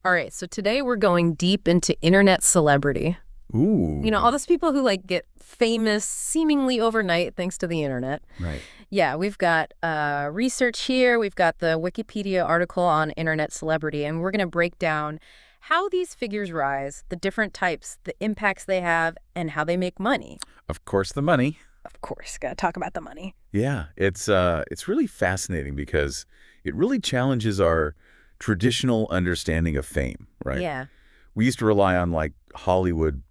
All right, so today we're going deep into internet celebrity. Ooh. You know, all those people who get famous seemingly overnight thanks to the internet. Right. Yeah, we've got research here. We've got the Wikipedia article on internet celebrity, and we're going to break down how these figures rise, the different types, the impacts they have, and how they make money. Of course, the money. Of course, got to talk about the money. Yeah, it's really fascinating because it really challenges our traditional understanding of fame, right? Yeah. We used to rely on Hollywood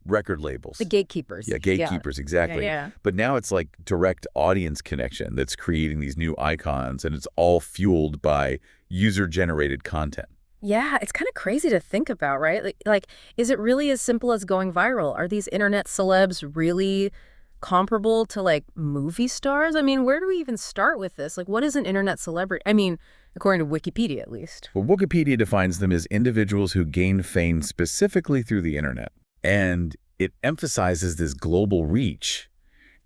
record labels. The gatekeepers. Yeah, gatekeepers, exactly. Yeah. But now it's direct audience connection that's creating these new icons, and it's all fueled by user-generated content. Yeah, it's kind of crazy to think about, right? Is it really as simple as going viral? Are these internet celebs really comparable to movie stars? I mean, where do we even start with this? What is an internet celebrity? I mean, according to Wikipedia, at least. Well, Wikipedia defines them as individuals who gain fame specifically through the internet. And it emphasizes this global reach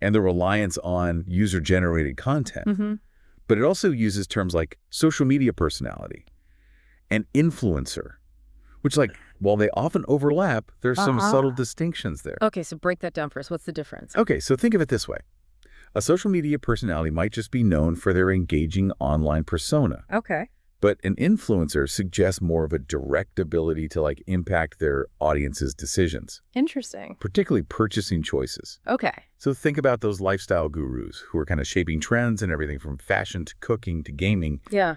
and the reliance on user-generated content. Mm-hmm. But it also uses terms like social media personality and influencer, which, while they often overlap, there's some subtle distinctions there. Okay, so break that down for us. What's the difference? Okay, so think of it this way. A social media personality might just be known for their engaging online persona. Okay. But an influencer suggests more of a direct ability to impact their audience's decisions. Interesting. Particularly purchasing choices. Okay. So think about those lifestyle gurus who are kind of shaping trends and everything from fashion to cooking to gaming. Yeah.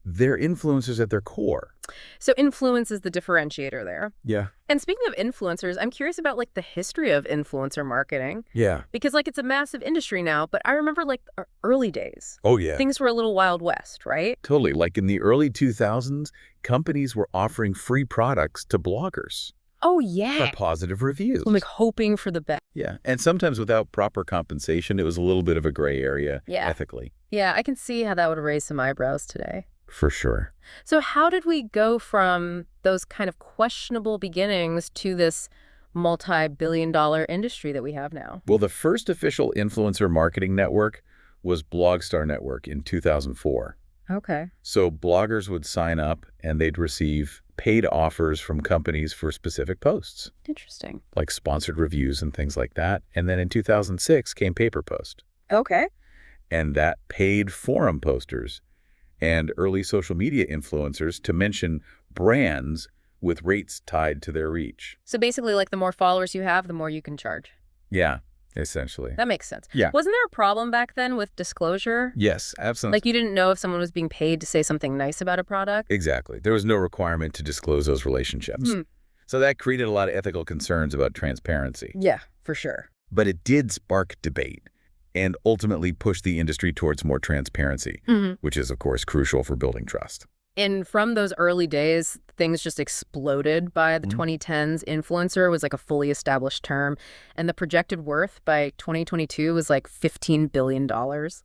They're influencers at their core. So influence is the differentiator there. Yeah. And speaking of influencers, I'm curious about the history of influencer marketing. Yeah. Because it's a massive industry now, but I remember our early days. Oh, yeah. Things were a little Wild West, right? Totally. In the early 2000s, companies were offering free products to bloggers. Oh, yeah. For positive reviews. Hoping for the best. Yeah. And sometimes without proper compensation, it was a little bit of a gray area ethically. Yeah, I can see how that would raise some eyebrows today. For sure. So how did we go from those kind of questionable beginnings to this multi-billion-dollar industry that we have now? Well, the first official influencer marketing network was Blogstar Network in 2004. Okay. So bloggers would sign up and they'd receive paid offers from companies for specific posts. Interesting. Like sponsored reviews and things like that. And then in 2006 came Paper Post. Okay. And that paid forum posters and early social media influencers to mention brands with rates tied to their reach. So basically, the more followers you have, the more you can charge. Yeah, essentially. That makes sense. Yeah. Wasn't there a problem back then with disclosure? Yes, absolutely. You didn't know if someone was being paid to say something nice about a product? Exactly. There was no requirement to disclose those relationships. So that created a lot of ethical concerns about transparency. Yeah, for sure. But it did spark debate and ultimately push the industry towards more transparency, which is, of course, crucial for building trust. And from those early days, things just exploded by the 2010s. Influencer was a fully established term, and the projected worth by 2022 was $15 billion.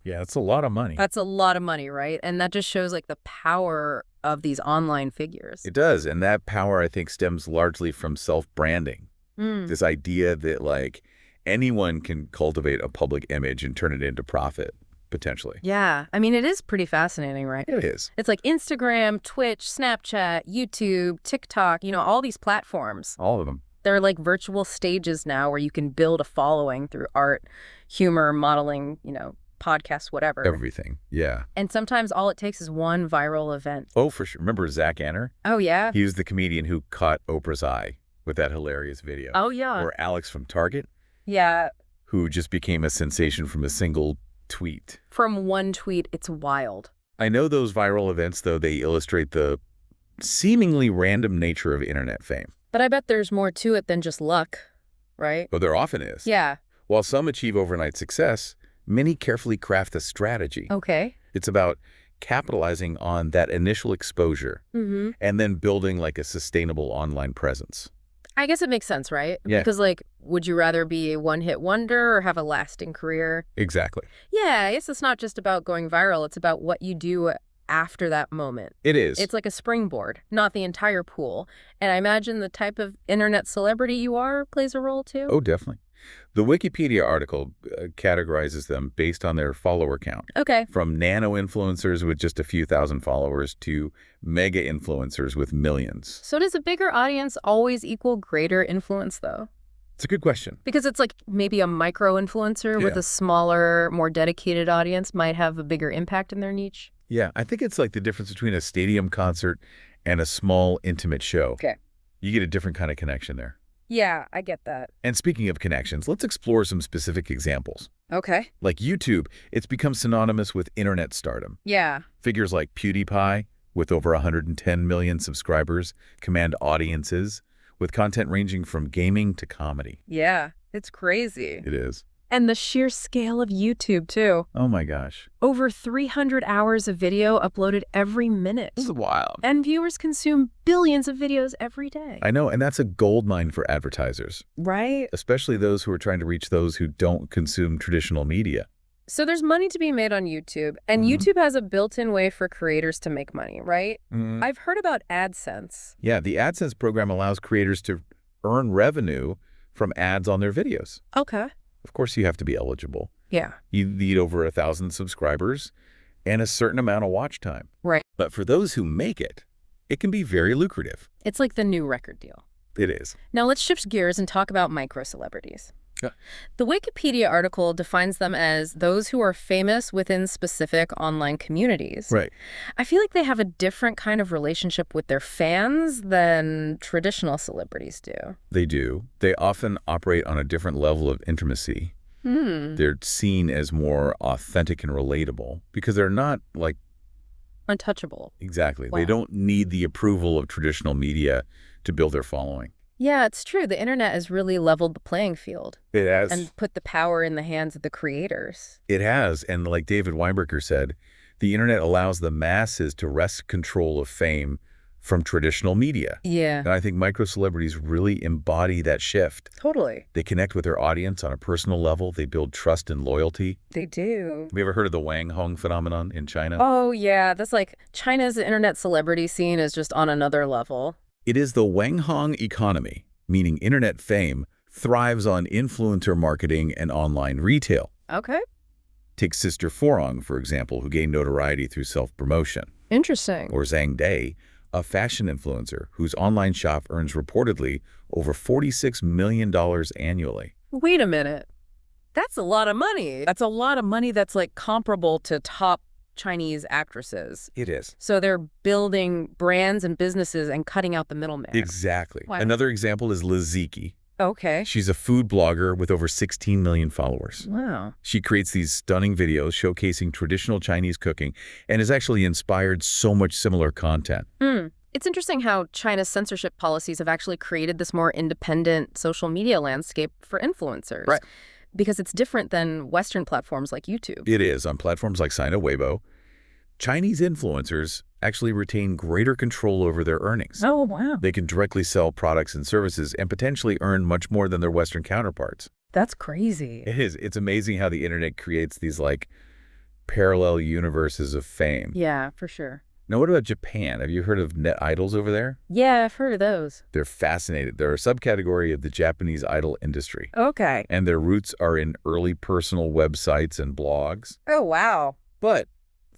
Yeah, that's a lot of money. That's a lot of money, right? And that just shows the power of these online figures. It does, and that power, I think, stems largely from self-branding. This idea that, anyone can cultivate a public image and turn it into profit, potentially. Yeah. I mean, it is pretty fascinating, right? It is. It's Instagram, Twitch, Snapchat, YouTube, TikTok, all these platforms. All of them. They're virtual stages now where you can build a following through art, humor, modeling, podcasts, whatever. Everything. Yeah. And sometimes all it takes is one viral event. Oh, for sure. Remember Zach Anner? Oh, yeah. He was the comedian who caught Oprah's eye with that hilarious video. Oh, yeah. Or Alex from Target. Yeah. Who just became a sensation from a single tweet. From one tweet, it's wild. I know those viral events, though, they illustrate the seemingly random nature of internet fame. But I bet there's more to it than just luck, right? Well, there often is. Yeah. While some achieve overnight success, many carefully craft a strategy. Okay. It's about capitalizing on that initial exposure and then building a sustainable online presence. I guess it makes sense, right? Yeah. Because, would you rather be a one-hit wonder or have a lasting career? Exactly. Yeah, I guess it's not just about going viral. It's about what you do after that moment. It is. It's like a springboard, not the entire pool. And I imagine the type of internet celebrity you are plays a role, too? Oh, definitely. The Wikipedia article categorizes them based on their follower count, Okay. from nano-influencers with just a few thousand followers to mega-influencers with millions. So does a bigger audience always equal greater influence, though? It's a good question. Because it's like maybe a micro-influencer with Yeah. a smaller, more dedicated audience might have a bigger impact in their niche. Yeah, I think it's like the difference between a stadium concert and a small, intimate show. Okay. You get a different kind of connection there. Yeah, I get that. And speaking of connections, let's explore some specific examples. Okay. Like YouTube, it's become synonymous with internet stardom. Yeah. Figures like PewDiePie, with over 110 million subscribers, command audiences with content ranging from gaming to comedy. Yeah. It's crazy. It is. And the sheer scale of YouTube, too. Oh my gosh. Over 300 hours of video uploaded every minute. This is wild. And viewers consume billions of videos every day. I know, and that's a goldmine for advertisers, Right? especially those who are trying to reach those who don't consume traditional media. So there's money to be made on YouTube, and YouTube has a built-in way for creators to make money, right? I've heard about AdSense. Yeah, the AdSense program allows creators to earn revenue from ads on their videos. Okay. Of course, you have to be eligible. Yeah. You need over 1,000 subscribers and a certain amount of watch time. Right. But for those who make it, it can be very lucrative. It's like the new record deal. It is. Now let's shift gears and talk about micro-celebrities. Yeah. The Wikipedia article defines them as those who are famous within specific online communities. Right. I feel like they have a different kind of relationship with their fans than traditional celebrities do. They do. They often operate on a different level of intimacy. They're seen as more authentic and relatable because they're not like... Untouchable. Exactly. Wow. They don't need the approval of traditional media to build their following. Yeah, it's true. The internet has really leveled the playing field It has. and put the power in the hands of the creators. It has. And like David Weinberger said, the internet allows the masses to wrest control of fame from traditional media. Yeah, And I think micro-celebrities really embody that shift. totally. They connect with their audience on a personal level. They build trust and loyalty. They do. Have you ever heard of the Wang Hong phenomenon in China? Oh, yeah. That's like China's internet celebrity scene is just on another level. It is the Wang Hong economy, meaning internet fame, thrives on influencer marketing and online retail. Okay. Take Sister Forong, for example, who gained notoriety through self-promotion. Interesting. Or Zhang Day, a fashion influencer whose online shop earns reportedly over $46 million annually. Wait a minute. That's a lot of money. That's a lot of money that's like comparable to top Chinese actresses. It is. So they're building brands and businesses and cutting out the middleman. Exactly. Wow. Another example is Liz Ziki. Okay. She's a food blogger with over 16 million followers. Wow. She creates these stunning videos showcasing traditional Chinese cooking and has actually inspired so much similar content. It's interesting how China's censorship policies have actually created this more independent social media landscape for influencers. Right. Because it's different than Western platforms like YouTube. It is. On platforms like Sina Weibo, Chinese influencers actually retain greater control over their earnings. Oh, wow. They can directly sell products and services and potentially earn much more than their Western counterparts. That's crazy. It is. It's amazing how the internet creates these like parallel universes of fame. Yeah, for sure. Now, what about Japan? Have you heard of net idols over there? Yeah, I've heard of those. They're fascinated. They're a subcategory of the Japanese idol industry. Okay. And their roots are in early personal websites and blogs. Oh, wow. But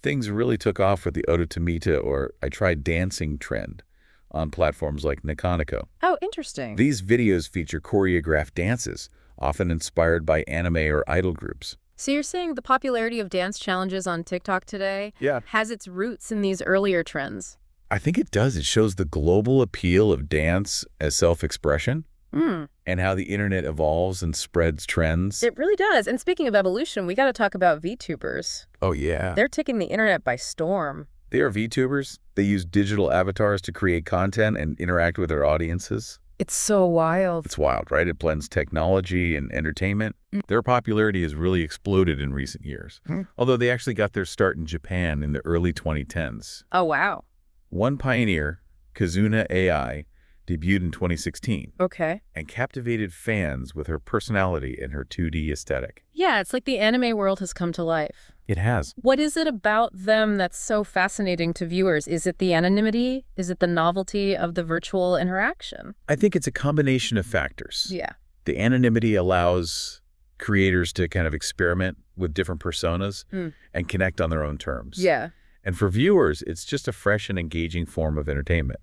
things really took off with the Ototomita or I Tried Dancing trend on platforms like Nikoniko. Oh, interesting. These videos feature choreographed dances, often inspired by anime or idol groups. So you're saying the popularity of dance challenges on TikTok today has its roots in these earlier trends? I think it does. It shows the global appeal of dance as self-expression and how the internet evolves and spreads trends. It really does. And speaking of evolution, we got to talk about VTubers. Oh, yeah. They're taking the internet by storm. They are VTubers. They use digital avatars to create content and interact with their audiences. It's so wild. It's wild, right? It blends technology and entertainment. Their popularity has really exploded in recent years, although they actually got their start in Japan in the early 2010s. Oh, wow. One pioneer, Kazuna AI, debuted in 2016 Okay. and captivated fans with her personality and her 2D aesthetic. Yeah, it's like the anime world has come to life. It has. What is it about them that's so fascinating to viewers? Is it the anonymity? Is it the novelty of the virtual interaction? I think it's a combination of factors. Yeah. The anonymity allows creators to kind of experiment with different personas and connect on their own terms. Yeah. And for viewers, it's just a fresh and engaging form of entertainment.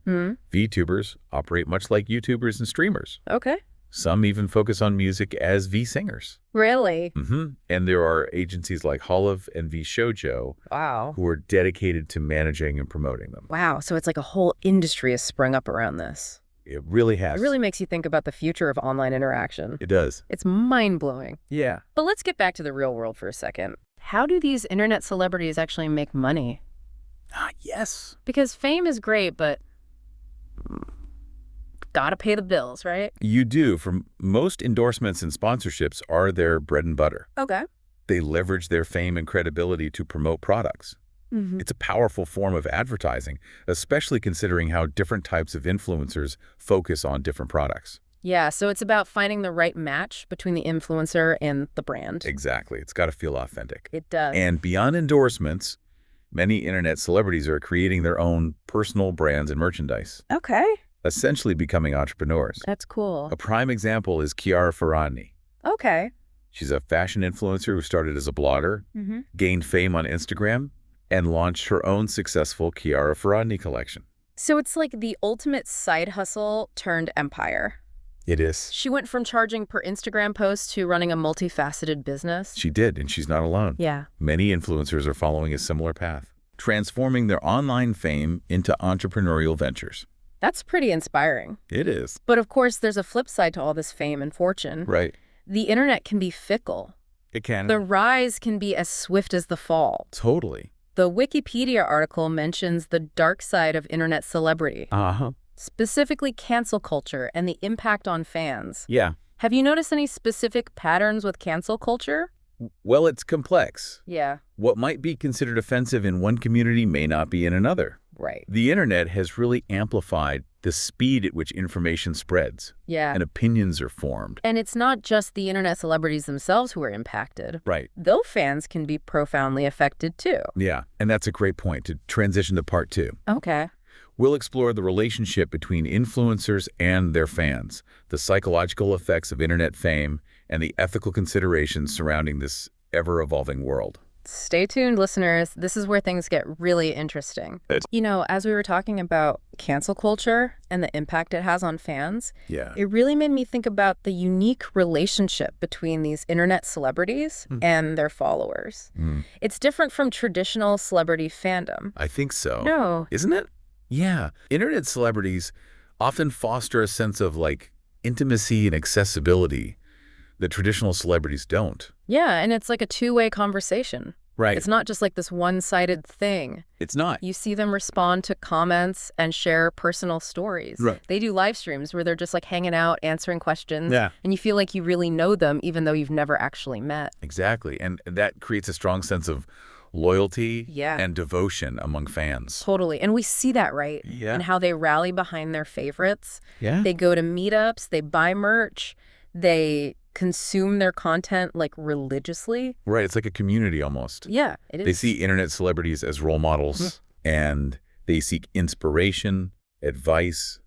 VTubers operate much like YouTubers and streamers. Okay. Some even focus on music as V-singers. Really? And there are agencies like Holiv and V-Shoujo Wow. who are dedicated to managing and promoting them. Wow. So it's like a whole industry has sprung up around this. It really has. It really makes you think about the future of online interaction. It does. It's mind-blowing. Yeah. But let's get back to the real world for a second. How do these internet celebrities actually make money? Yes. Because fame is great, but gotta pay the bills, right? You do. For most endorsements and sponsorships are their bread and butter. Okay. They leverage their fame and credibility to promote products. It's a powerful form of advertising, especially considering how different types of influencers focus on different products. Yeah, so it's about finding the right match between the influencer and the brand. Exactly. It's got to feel authentic. It does. And beyond endorsements, many internet celebrities are creating their own personal brands and merchandise, Okay. essentially becoming entrepreneurs. That's cool. A prime example is Chiara Ferragni. Okay. She's a fashion influencer who started as a blogger, gained fame on Instagram, and launched her own successful Chiara Ferragni collection. So it's like the ultimate side hustle turned empire. It is. She went from charging per Instagram post to running a multifaceted business. She did, and she's not alone. Yeah. Many influencers are following a similar path, transforming their online fame into entrepreneurial ventures. That's pretty inspiring. It is. But of course, there's a flip side to all this fame and fortune. Right. The internet can be fickle. It can. The rise can be as swift as the fall. Totally. The Wikipedia article mentions the dark side of internet celebrity, specifically cancel culture and the impact on fans. Yeah. Have you noticed any specific patterns with cancel culture? Well, it's complex. Yeah. What might be considered offensive in one community may not be in another. Right. The internet has really amplified the speed at which information spreads Yeah. and opinions are formed. And it's not just the internet celebrities themselves who are impacted. Right. Though fans can be profoundly affected too. Yeah. And that's a great point to transition to part 2. Okay. We'll explore the relationship between influencers and their fans, the psychological effects of internet fame, and the ethical considerations surrounding this ever-evolving world. Stay tuned, listeners. This is where things get really interesting. You know, as we were talking about cancel culture and the impact it has on fans, it really made me think about the unique relationship between these internet celebrities and their followers. It's different from traditional celebrity fandom. I think so. No. Isn't it? Yeah. Internet celebrities often foster a sense of, like, intimacy and accessibility that traditional celebrities don't. Yeah, and it's like a two-way conversation. Right. It's not just like this one-sided thing. It's not. You see them respond to comments and share personal stories. Right. They do live streams where they're just like hanging out, answering questions. Yeah. And you feel like you really know them even though you've never actually met. Exactly. And that creates a strong sense of loyalty and devotion among fans. Totally. And we see that, right? Yeah. And how they rally behind their favorites. Yeah. They go to meetups, they buy merch, they consume their content like religiously. Right. It's like a community almost. Yeah, it is. They see internet celebrities as role models and they seek inspiration, advice,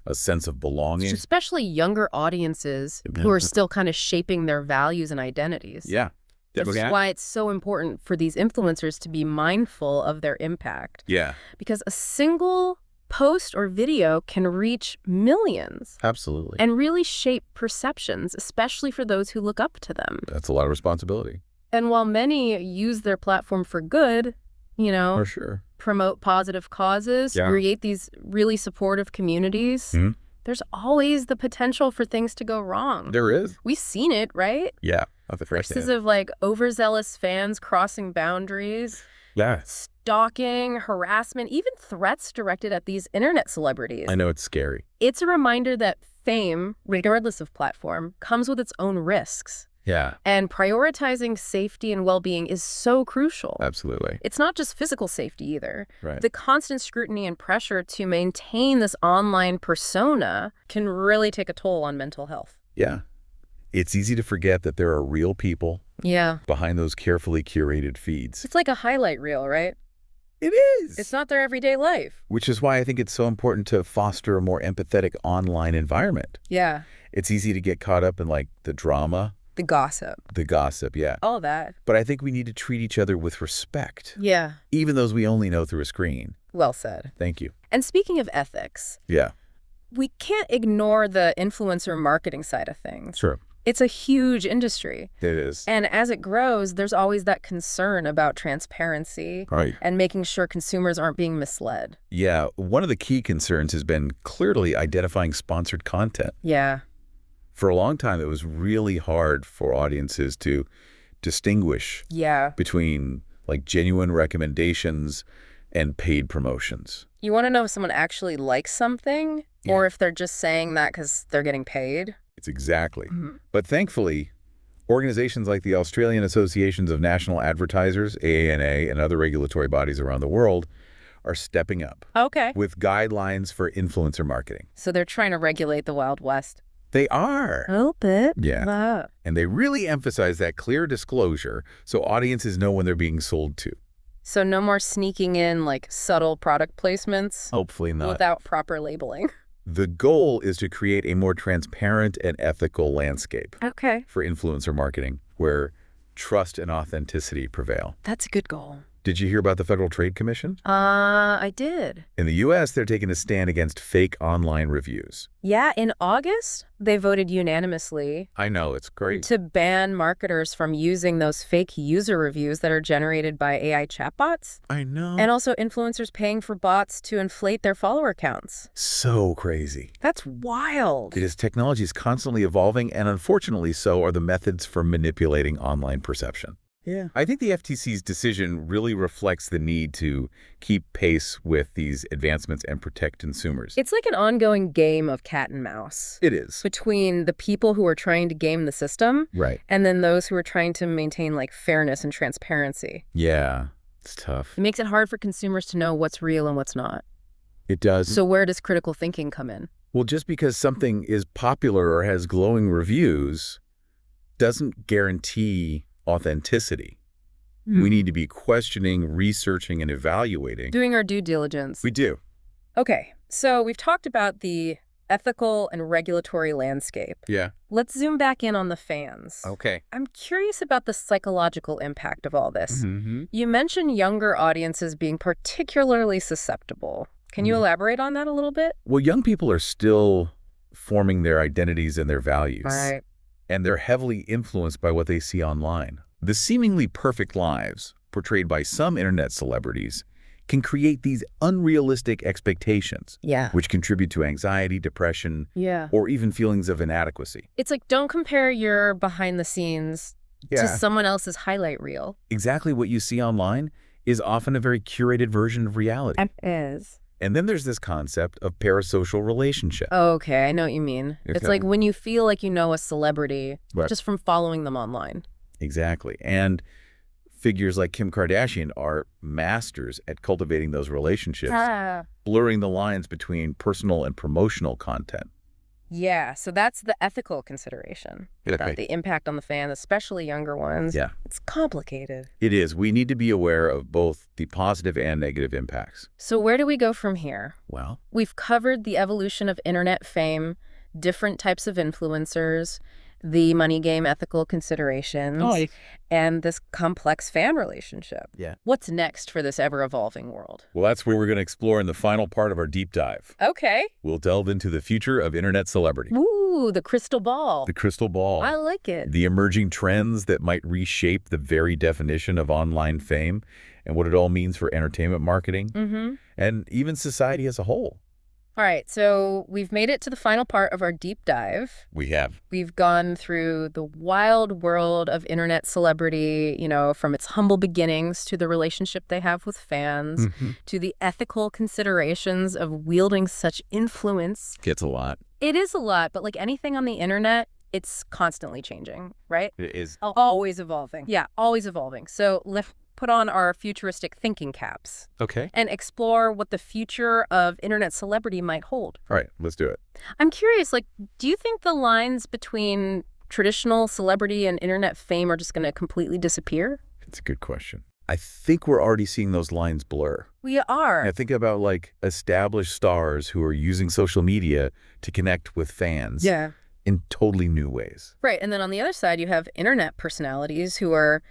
a sense of belonging. Especially younger audiences who are still kind of shaping their values and identities. Yeah. That's why it's so important for these influencers to be mindful of their impact. Yeah. Because a single post or video can reach millions. Absolutely. And really shape perceptions, especially for those who look up to them. That's a lot of responsibility. And while many use their platform for good, you know, For sure. promote positive causes, create these really supportive communities, there's always the potential for things to go wrong. There is. We've seen it, right? Yeah. Of the Cases of like overzealous fans crossing boundaries, stalking, harassment, even threats directed at these internet celebrities. I know it's scary. It's a reminder that fame, regardless of platform, comes with its own risks. Yeah. And prioritizing safety and well-being is so crucial. Absolutely. It's not just physical safety either. Right. The constant scrutiny and pressure to maintain this online persona can really take a toll on mental health. Yeah. It's easy to forget that there are real people behind those carefully curated feeds. It's like a highlight reel, right? It is. It's not their everyday life. Which is why I think it's so important to foster a more empathetic online environment. Yeah. It's easy to get caught up in like the drama. The gossip. The gossip, yeah. All that. But I think we need to treat each other with respect. Yeah. Even those we only know through a screen. Well said. Thank you. And speaking of ethics, Yeah. we can't ignore the influencer marketing side of things. Sure. It's a huge industry. It is. And as it grows, there's always that concern about transparency Right. and making sure consumers aren't being misled. Yeah. One of the key concerns has been clearly identifying sponsored content. Yeah. For a long time, it was really hard for audiences to distinguish Yeah. between like genuine recommendations and paid promotions. You want to know if someone actually likes something or if they're just saying that because they're getting paid? It's exactly. But thankfully, organizations like the Australian Associations of National Advertisers, AANA, and other regulatory bodies around the world are stepping up Okay. with guidelines for influencer marketing. So they're trying to regulate the Wild West. They are. A little bit. Yeah. And they really emphasize that clear disclosure so audiences know when they're being sold to. So no more sneaking in like subtle product placements Hopefully not. without proper labeling. The goal is to create a more transparent and ethical landscape Okay. for influencer marketing where trust and authenticity prevail. That's a good goal. Did you hear about the Federal Trade Commission? I did. In the U.S., they're taking a stand against fake online reviews. Yeah, in August, they voted unanimously I know, it's great. to ban marketers from using those fake user reviews that are generated by AI chatbots, I know. and also influencers paying for bots to inflate their follower counts. So crazy. That's wild. It is technology is constantly evolving, and unfortunately so are the methods for manipulating online perception. Yeah. I think the FTC's decision really reflects the need to keep pace with these advancements and protect consumers. It's like an ongoing game of cat and mouse It is. between the people who are trying to game the system Right. and then those who are trying to maintain like fairness and transparency. Yeah. It's tough. It makes it hard for consumers to know what's real and what's not. It does. So where does critical thinking come in? Well, just because something is popular or has glowing reviews doesn't guarantee authenticity. We need to be questioning, researching, and evaluating. Doing our due diligence. We do. Okay, so we've talked about the ethical and regulatory landscape. Yeah. Let's zoom back in on the fans. Okay. I'm curious about the psychological impact of all this. Mm-hmm. You mentioned younger audiences being particularly susceptible. Can you elaborate on that a little bit? Well, young people are still forming their identities and their values. Right. And they're heavily influenced by what they see online. The seemingly perfect lives portrayed by some internet celebrities can create these unrealistic expectations, Yeah. which contribute to anxiety, depression, Yeah. or even feelings of inadequacy. It's like, don't compare your behind the scenes to someone else's highlight reel. Exactly what you see online is often a very curated version of reality. It is. And then there's this concept of parasocial relationship. Okay, I know what you mean. It's Okay. like when you feel like you know a celebrity Right. just from following them online. Exactly. And figures like Kim Kardashian are masters at cultivating those relationships, blurring the lines between personal and promotional content. Yeah, so that's the ethical consideration about the impact on the fans, especially younger ones. Yeah. It's complicated. It is. We need to be aware of both the positive and negative impacts. So where do we go from here? Well, We've covered the evolution of internet fame, different types of influencers, the money game ethical considerations, and this complex fan relationship. Yeah. What's next for this ever-evolving world? well, that's where we're going to explore in the final part of our deep dive. Okay. We'll delve into the future of internet celebrity, Ooh, the crystal ball. the crystal ball, I like it. the emerging trends that might reshape the very definition of online fame and what it all means for entertainment marketing, and even society as a whole. All right, so we've made it to the final part of our deep dive. We have. We've gone through the wild world of internet celebrity, you know, from its humble beginnings to the relationship they have with fans, to the ethical considerations of wielding such influence. Gets a lot. It is a lot, but like anything on the internet, it's constantly changing, right? It is. Always evolving. Yeah, always evolving. So let's put on our futuristic thinking caps Okay. and explore what the future of internet celebrity might hold. All right, let's do it. I'm curious, like, do you think the lines between traditional celebrity and internet fame are just going to completely disappear? It's a good question. I think we're already seeing those lines blur. We are. Now think about like established stars who are using social media to connect with fans Yeah. in totally new ways. Right. And then on the other side, you have internet personalities who are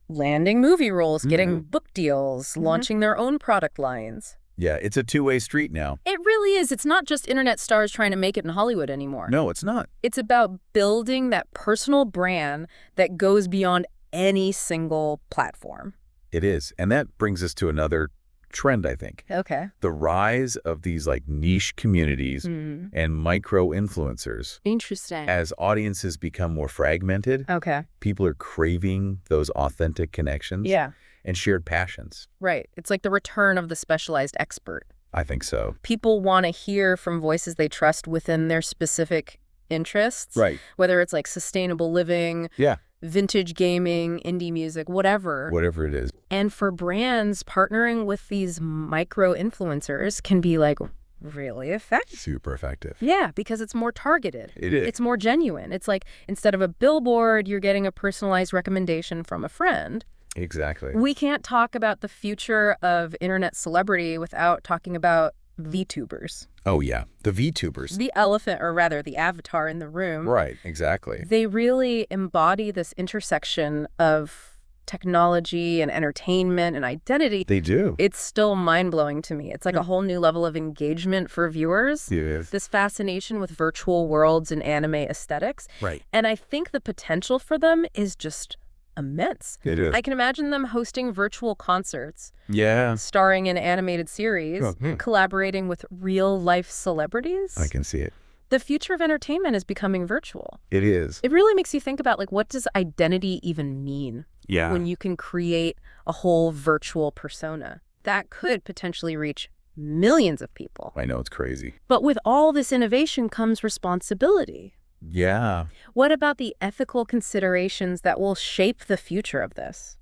landing movie roles, getting book deals, launching their own product lines. Yeah, it's a two-way street now. It really is. It's not just internet stars trying to make it in Hollywood anymore. No, it's not. It's about building that personal brand that goes beyond any single platform. It is. And that brings us to another trend, I think. Okay. The rise of these like niche communities and micro-influencers. Interesting. As audiences become more fragmented, Okay. people are craving those authentic connections Yeah. and shared passions. Right. It's like the return of the specialized expert. I think so. People want to hear from voices they trust within their specific interests. Right. Whether it's like sustainable living, Yeah. vintage gaming, indie music, whatever. Whatever it is. And for brands, partnering with these micro-influencers can be like really effective. Super effective. Yeah, because it's more targeted. It is. It's more genuine. It's like instead of a billboard, you're getting a personalized recommendation from a friend. Exactly. We can't talk about the future of internet celebrity without talking about VTubers. Oh, yeah. The VTubers. The elephant, or rather the avatar in the room. Right. Exactly. They really embody this intersection of technology and entertainment and identity. They do. It's still mind-blowing to me. It's like a whole new level of engagement for viewers. It is. This fascination with virtual worlds and anime aesthetics. Right. And I think the potential for them is just immense. It is. I can imagine them hosting virtual concerts, Yeah. starring in animated series, Oh, collaborating with real-life celebrities. I can see it. The future of entertainment is becoming virtual. It is. It really makes you think about, like, what does identity even mean Yeah. when you can create a whole virtual persona? That could potentially reach millions of people. I know, it's crazy. But with all this innovation comes responsibility. Yeah. What about the ethical considerations that will shape the future of this?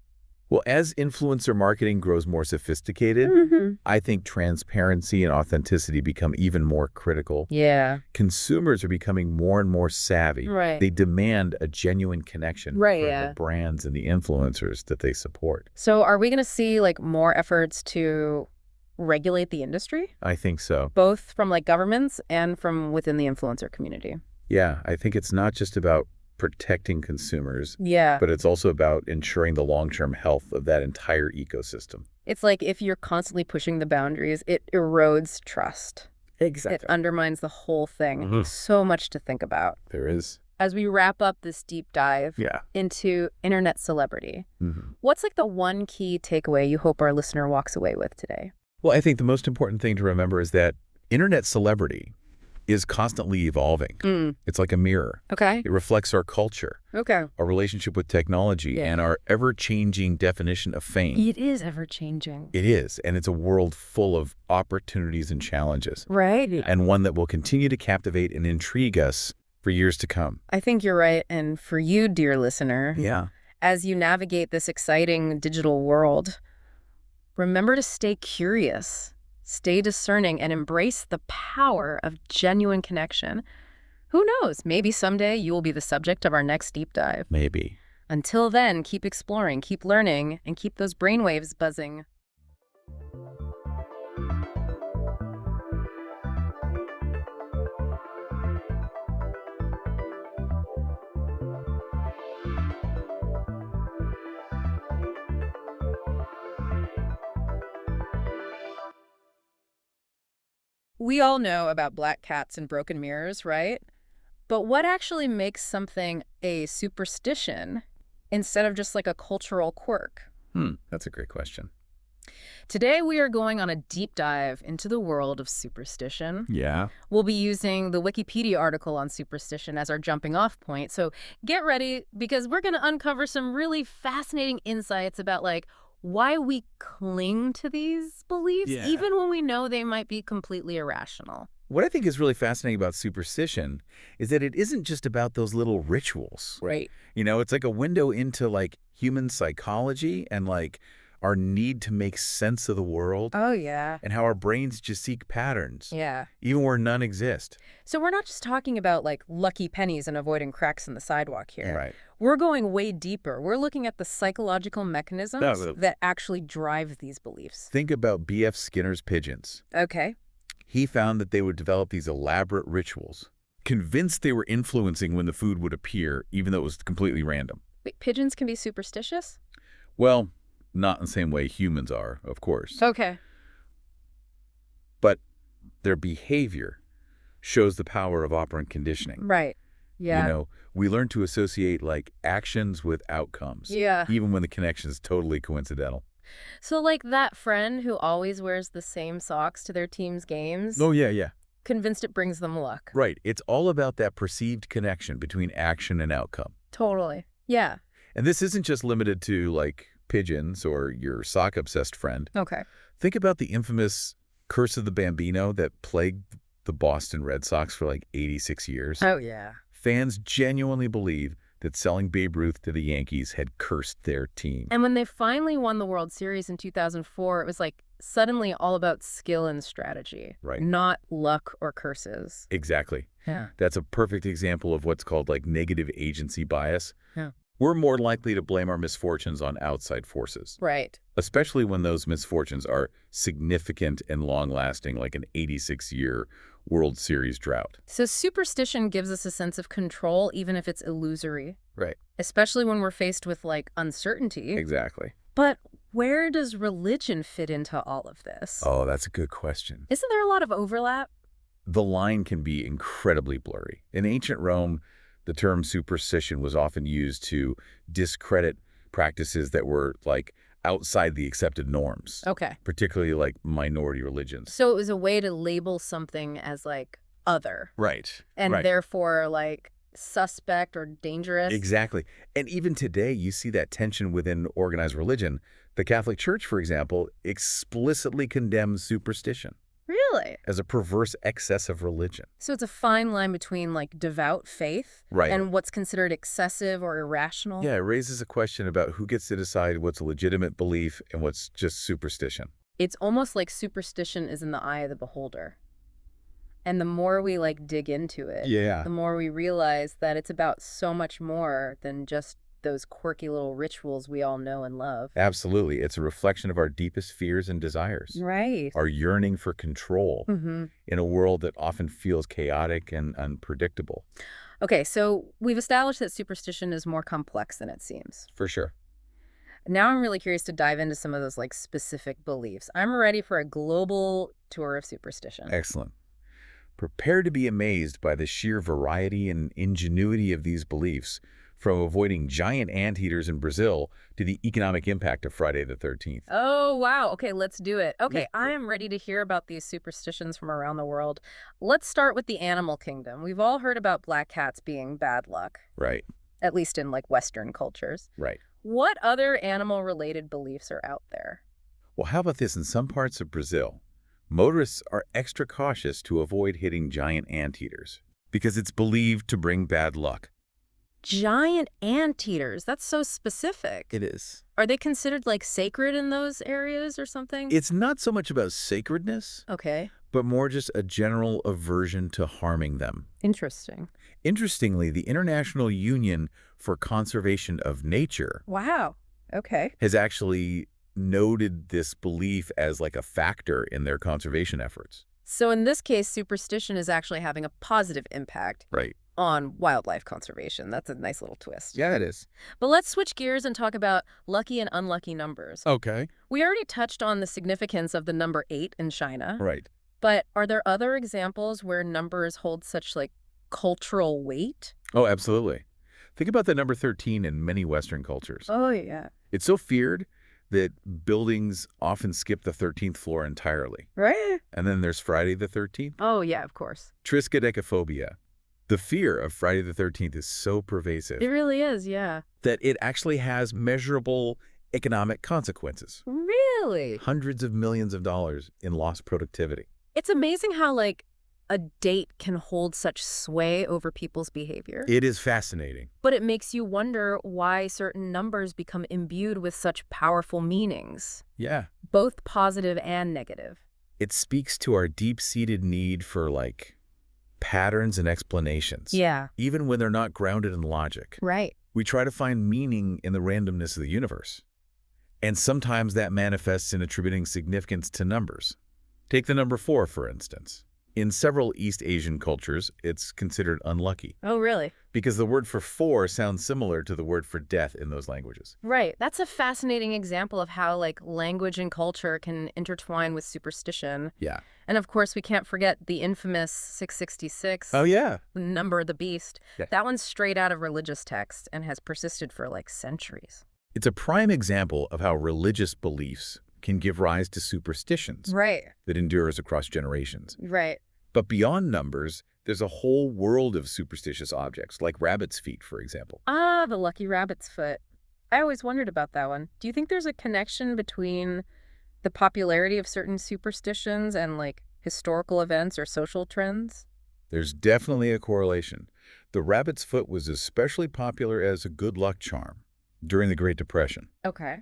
Well, as influencer marketing grows more sophisticated, I think transparency and authenticity become even more critical. Yeah. Consumers are becoming more and more savvy. Right. They demand a genuine connection Right, for yeah. the brands and the influencers that they support. So are we going to see, like, more efforts to regulate the industry? I think so. Both from, like, governments and from within the influencer community? Yeah, I think it's not just about protecting consumers, Yeah. but it's also about ensuring the long-term health of that entire ecosystem. It's like if you're constantly pushing the boundaries, it erodes trust. It undermines the whole thing. So much to think about. There is. As we wrap up this deep dive Yeah. into internet celebrity, Mm-hmm. what's like the one key takeaway you hope our listener walks away with today? Well, I think the most important thing to remember is that internet celebrity is constantly evolving. It's like a mirror. Okay. It reflects our culture, Okay. our relationship with technology, Yeah. and our ever-changing definition of fame. It is ever changing. It is, and it's a world full of opportunities and challenges, Right. and one that will continue to captivate and intrigue us for years to come. I think you're right. And for you, dear listener, Yeah. as you navigate this exciting digital world, remember to stay curious, stay discerning, and embrace the power of genuine connection. Who knows? Maybe someday you will be the subject of our next deep dive. Maybe. Until then, keep exploring, keep learning, and keep those brainwaves buzzing. We all know about black cats and broken mirrors, right? But what actually makes something a superstition instead of just like a cultural quirk? That's a great question. Today, we are going on a deep dive into the world of superstition. Yeah. We'll be using the Wikipedia article on superstition as our jumping off point. So get ready, because we're going to uncover some really fascinating insights about like why we cling to these beliefs, Yeah. even when we know they might be completely irrational. What I think is really fascinating about superstition is that it isn't just about those little rituals. Right. You know, it's like a window into like human psychology and like our need to make sense of the world, Oh, yeah. and how our brains just seek patterns, Yeah. even where none exist. So we're not just talking about like lucky pennies and avoiding cracks in the sidewalk here. Right. We're going way deeper. We're looking at the psychological mechanisms No, that actually drive these beliefs. think about B.F. Skinner's pigeons. Okay. He found that they would develop these elaborate rituals, convinced they were influencing when the food would appear, even though it was completely random. Wait, pigeons can be superstitious? Well, not in the same way humans are, of course. Okay. But their behavior shows the power of operant conditioning. Right. Yeah. You know, we learn to associate, like, actions with outcomes. Yeah. Even when the connection is totally coincidental. So like that friend who always wears the same socks to their team's games, Oh, yeah. convinced it brings them luck. Right. It's all about that perceived connection between action and outcome. Totally. Yeah. And this isn't just limited to, like, pigeons or your sock-obsessed friend. Okay. Think about the infamous Curse of the Bambino that plagued the Boston Red Sox for like 86 years. Oh, yeah. Fans genuinely believe that selling Babe Ruth to the Yankees had cursed their team. And when they finally won the World Series in 2004, it was like suddenly all about skill and strategy. Right. Not luck or curses. Exactly. Yeah. That's a perfect example of what's called like negative agency bias. Yeah. We're more likely to blame our misfortunes on outside forces, Right. especially when those misfortunes are significant and long-lasting, like an 86-year World Series drought. So superstition gives us a sense of control, even if it's illusory, Right. especially when we're faced with like uncertainty. Exactly. But where does religion fit into all of this? Oh, that's a good question. Isn't there a lot of overlap? The line can be incredibly blurry. In ancient Rome, the term superstition was often used to discredit practices that were like outside the accepted norms, Okay. particularly like minority religions. So it was a way to label something as like other Right. and right. therefore like suspect or dangerous. Exactly. And even today, you see that tension within organized religion. The Catholic Church, for example, explicitly condemns superstition Really? as a perverse excess of religion. So it's a fine line between like devout faith Right. and what's considered excessive or irrational. Yeah, it raises a question about who gets to decide what's a legitimate belief and what's just superstition. It's almost like superstition is in the eye of the beholder. And the more we like dig into it, Yeah. the more we realize that it's about so much more than just those quirky little rituals we all know and love. Absolutely. It's a reflection of our deepest fears and desires, Right. our yearning for control in a world that often feels chaotic and unpredictable. Okay, so we've established that superstition is more complex than it seems. For sure. Now I'm really curious to dive into some of those like specific beliefs. I'm ready for a global tour of superstition. Excellent. Prepare to be amazed by the sheer variety and ingenuity of these beliefs, from avoiding giant anteaters in Brazil to the economic impact of Friday the 13th. Oh, wow. Okay, let's do it. Okay, Yeah. I am ready to hear about these superstitions from around the world. Let's start with the animal kingdom. We've all heard about black cats being bad luck, Right, at least in like Western cultures. right. What other animal-related beliefs are out there? Well, how about this? In some parts of Brazil, motorists are extra cautious to avoid hitting giant anteaters because it's believed to bring bad luck. Giant anteaters. That's so specific. It is. Are they considered like sacred in those areas or something? It's not so much about sacredness, Okay. but more just a general aversion to harming them. Interesting. Interestingly, the International Union for Conservation of Nature Wow. Okay. has actually noted this belief as like a factor in their conservation efforts. So in this case, superstition is actually having a positive impact Right. on wildlife conservation. That's a nice little twist. Yeah, it is. But let's switch gears and talk about lucky and unlucky numbers. Okay. We already touched on the significance of the number 8 in China. Right. But are there other examples where numbers hold such like cultural weight? Oh, absolutely. Think about the number 13 in many Western cultures. Oh, yeah. It's so feared that buildings often skip the 13th floor entirely. Right? And then there's Friday the 13th. Oh, yeah, of course. Triskaidekaphobia. The fear of Friday the 13th is so pervasive It really is, yeah. that it actually has measurable economic consequences. Really? Hundreds of millions of dollars in lost productivity. It's amazing how, like, a date can hold such sway over people's behavior. It is fascinating. But it makes you wonder why certain numbers become imbued with such powerful meanings, Yeah. both positive and negative. It speaks to our deep-seated need for, like, patterns and explanations. Yeah. Even when they're not grounded in logic. Right. We try to find meaning in the randomness of the universe. And sometimes that manifests in attributing significance to numbers. Take the number 4, for instance. In several East Asian cultures, it's considered unlucky. Oh, really? Because the word for 4 sounds similar to the word for death in those languages. Right. That's a fascinating example of how, like, language and culture can intertwine with superstition. Yeah. And of course, we can't forget the infamous 666. Oh, yeah. The number of the beast. Yeah. That one's straight out of religious text and has persisted for, like, centuries. It's a prime example of how religious beliefs can give rise to superstitions Right. that endures across generations. Right. But beyond numbers, there's a whole world of superstitious objects, like rabbit's feet, for example. Ah, the lucky rabbit's foot. I always wondered about that one. Do you think there's a connection between the popularity of certain superstitions and, like, historical events or social trends? There's definitely a correlation. The rabbit's foot was especially popular as a good luck charm during the Great Depression, Okay.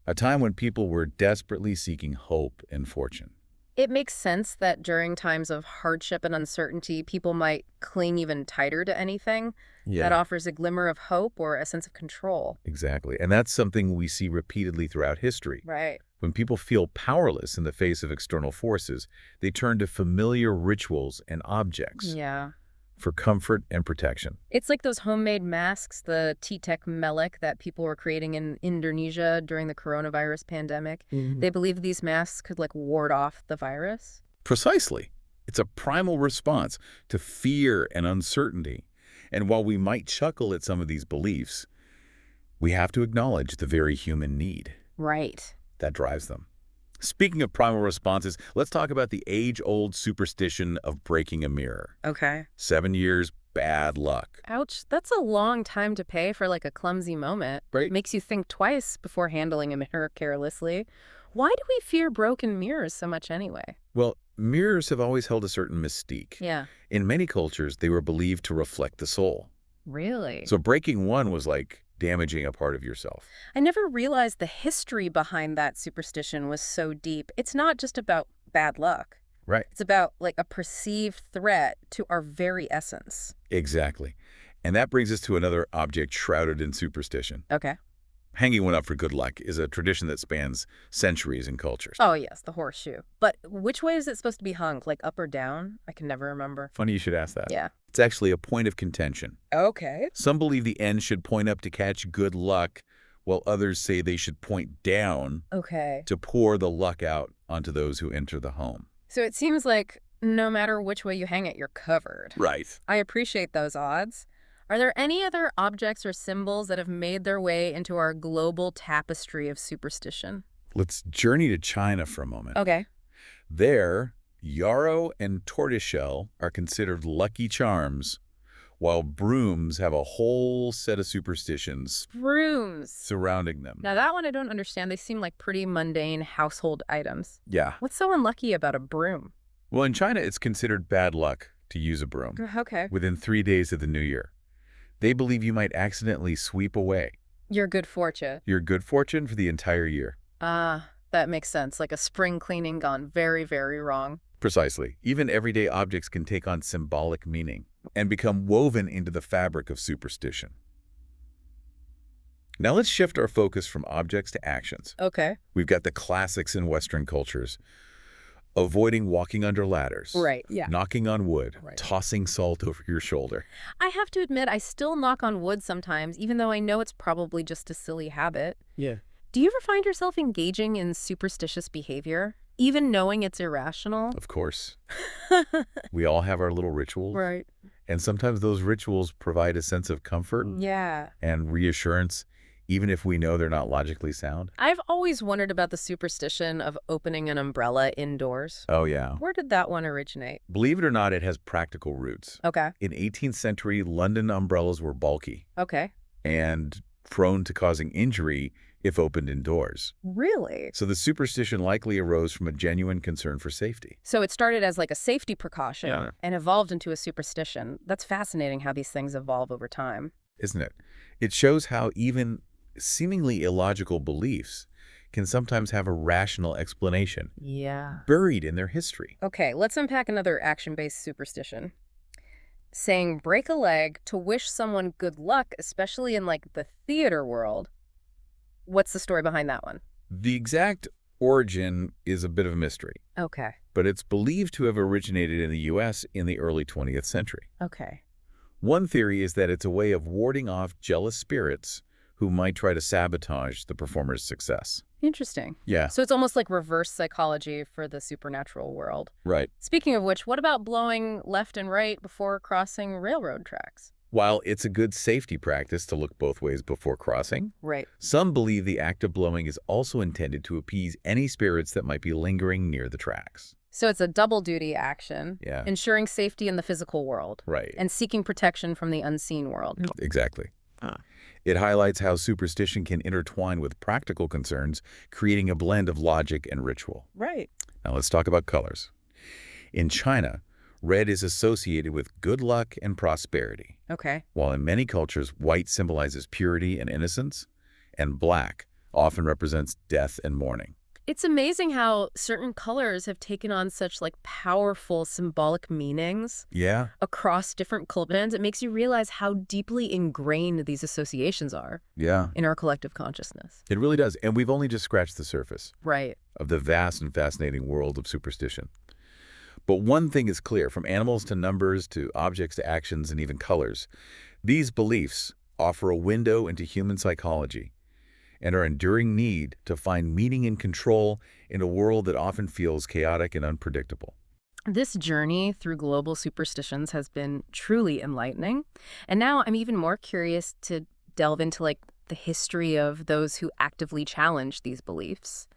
a time when people were desperately seeking hope and fortune. It makes sense that during times of hardship and uncertainty, people might cling even tighter to anything that offers a glimmer of hope or a sense of control. Exactly. And that's something we see repeatedly throughout history. Right. When people feel powerless in the face of external forces, they turn to familiar rituals and objects Yeah. for comfort and protection. It's like those homemade masks, the T-Tech Melik that people were creating in Indonesia during the coronavirus pandemic. They believed these masks could, like, ward off the virus. Precisely. It's a primal response to fear and uncertainty. And while we might chuckle at some of these beliefs, we have to acknowledge the very human need Right. that drives them. Speaking of primal responses, let's talk about the age-old superstition of breaking a mirror. Okay. 7 years, bad luck. Ouch. That's a long time to pay for, like, a clumsy moment. Right. Makes you think twice before handling a mirror carelessly. Why do we fear broken mirrors so much anyway? Well, mirrors have always held a certain mystique. Yeah. In many cultures, they were believed to reflect the soul. Really? So breaking one was like damaging a part of yourself. I never realized the history behind that superstition was so deep. It's not just about bad luck. Right. It's about, like, a perceived threat to our very essence. Exactly. And that brings us to another object shrouded in superstition. Okay. Hanging one up for good luck is a tradition that spans centuries in cultures. Oh, yes, the horseshoe. But which way is it supposed to be hung? Like, up or down? I can never remember. Funny you should ask that. Yeah. It's actually a point of contention. Okay. Some believe the end should point up to catch good luck, while others say they should point down Okay. to pour the luck out onto those who enter the home. So it seems like no matter which way you hang it, you're covered. Right. I appreciate those odds. Are there any other objects or symbols that have made their way into our global tapestry of superstition? Let's journey to China for a moment. Okay. There, yarrow and tortoiseshell are considered lucky charms, while brooms have a whole set of superstitions Brooms. surrounding them. Now, that one I don't understand. They seem like pretty mundane household items. Yeah. What's so unlucky about a broom? Well, in China, it's considered bad luck to use a broom Okay. within 3 days of the new year. They believe you might accidentally sweep away Your good fortune. your good fortune for the entire year. Ah, that makes sense. Like a spring cleaning gone very, very wrong. Precisely. Even everyday objects can take on symbolic meaning and become woven into the fabric of superstition. Now let's shift our focus from objects to actions. Okay. We've got the classics in Western cultures. Avoiding walking under ladders. Right, yeah. Knocking on wood. Right. Tossing salt over your shoulder. I have to admit, I still knock on wood sometimes, even though I know it's probably just a silly habit. Yeah. Do you ever find yourself engaging in superstitious behavior, even knowing it's irrational? Of course. We all have our little rituals. Right. And sometimes those rituals provide a sense of comfort Yeah. and reassurance, even if we know they're not logically sound. I've always wondered about the superstition of opening an umbrella indoors. Oh, yeah. Where did that one originate? Believe it or not, it has practical roots. Okay. In 18th century, London umbrellas were bulky Okay. and prone to causing injury if opened indoors. Really? So the superstition likely arose from a genuine concern for safety. So it started as like a safety precaution Yeah. and evolved into a superstition. That's fascinating how these things evolve over time. Isn't it? It shows how even seemingly illogical beliefs can sometimes have a rational explanation Yeah. buried in their history. Okay, let's unpack another action-based superstition. Saying break a leg to wish someone good luck, especially in like the theater world. What's the story behind that one? The exact origin is a bit of a mystery, Okay. but it's believed to have originated in the U.S. in the early 20th century. Okay. One theory is that it's a way of warding off jealous spirits who might try to sabotage the performer's success. Interesting. Yeah, So it's almost like reverse psychology for the supernatural world. right. Speaking of which, what about blowing left and right before crossing railroad tracks? While it's a good safety practice to look both ways before crossing, Right. some believe the act of blowing is also intended to appease any spirits that might be lingering near the tracks. So it's a double duty action, Yeah, ensuring safety in the physical world right. and seeking protection from the unseen world. Exactly. Ah. It highlights how superstition can intertwine with practical concerns, creating a blend of logic and ritual. Right. Now let's talk about colors. In China, red is associated with good luck and prosperity, Okay. while in many cultures, white symbolizes purity and innocence, and black often represents death and mourning. It's amazing how certain colors have taken on such like powerful symbolic meanings Yeah, across different cultures. It makes you realize how deeply ingrained these associations are yeah, in our collective consciousness. it really does. And we've only just scratched the surface Right. of the vast and fascinating world of superstition. But one thing is clear, from animals to numbers to objects to actions and even colors, these beliefs offer a window into human psychology and our enduring need to find meaning and control in a world that often feels chaotic and unpredictable. This journey through global superstitions has been truly enlightening. And now I'm even more curious to delve into like the history of those who actively challenge these beliefs.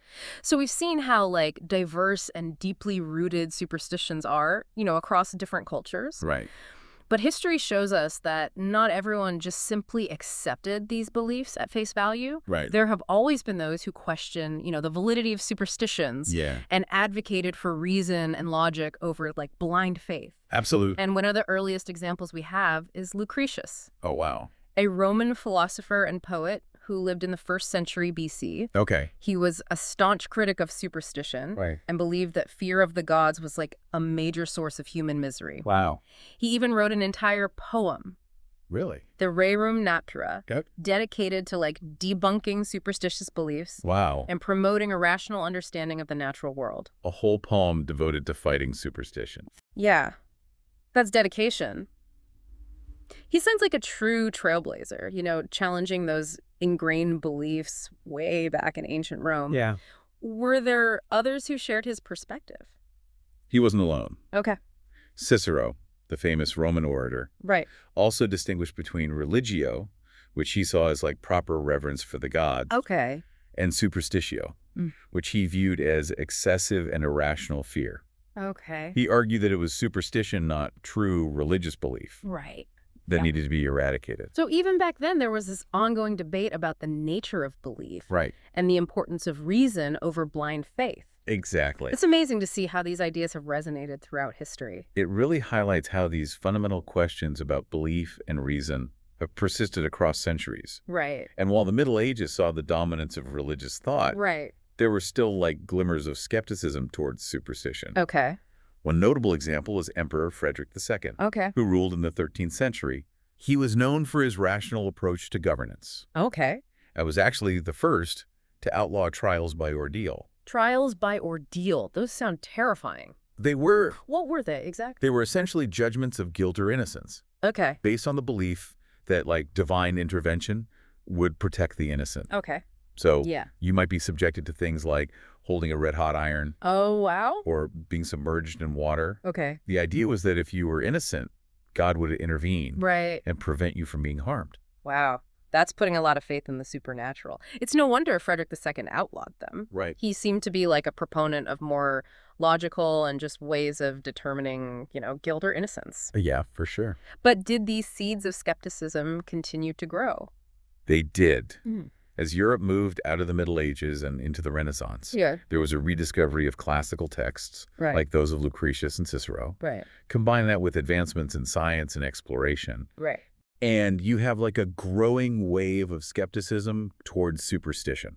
So we've seen how like diverse and deeply rooted superstitions are, across different cultures. Right. But history shows us that not everyone just simply accepted these beliefs at face value. Right. There have always been those who question, the validity of superstitions Yeah. and advocated for reason and logic over like blind faith. Absolutely. And one of the earliest examples we have is Lucretius, Oh, wow. a Roman philosopher and poet who lived in the 1st century BC. Okay. He was a staunch critic of superstition Right. and believed that fear of the gods was like a major source of human misery. Wow. He even wrote an entire poem, Really? the Rerum Natura, Okay. dedicated to like debunking superstitious beliefs Wow. and promoting a rational understanding of the natural world. A whole poem devoted to fighting superstition. Yeah, that's dedication. He sounds like a true trailblazer, challenging those ingrained beliefs way back in ancient Rome. Yeah. Were there others who shared his perspective? He wasn't alone. Okay, Cicero, the famous Roman orator, right. also distinguished between religio, which he saw as like proper reverence for the gods, Okay. and superstitio, which he viewed as excessive and irrational fear. Okay. He argued that it was superstition, not true religious belief, Right. that Yeah. needed to be eradicated. So even back then, there was this ongoing debate about the nature of belief Right. and the importance of reason over blind faith. Exactly. It's amazing to see how these ideas have resonated throughout history. It really highlights how these fundamental questions about belief and reason have persisted across centuries. Right. And while the Middle Ages saw the dominance of religious thought, Right. there were still like glimmers of skepticism towards superstition. Okay. One notable example is Emperor Frederick II, Okay. who ruled in the 13th century. He was known for his rational approach to governance. Okay. And was actually the first to outlaw trials by ordeal. Trials by ordeal. Those sound terrifying. They were What were they exactly? essentially judgments of guilt or innocence, Okay. based on the belief that like divine intervention would protect the innocent. Okay. So Yeah. you might be subjected to things like holding a red hot iron Oh, wow. or being submerged in water. Okay. The idea was that if you were innocent, God would intervene Right. and prevent you from being harmed. Wow. That's putting a lot of faith in the supernatural. It's no wonder Frederick II outlawed them. Right. He seemed to be like a proponent of more logical and just ways of determining, guilt or innocence. Yeah, for sure. But did these seeds of skepticism continue to grow? They did. Mm. As Europe moved out of the Middle Ages and into the Renaissance, Yeah. there was a rediscovery of classical texts, Right. like those of Lucretius and Cicero. Right. Combine that with advancements in science and exploration, Right. and you have like a growing wave of skepticism towards superstition.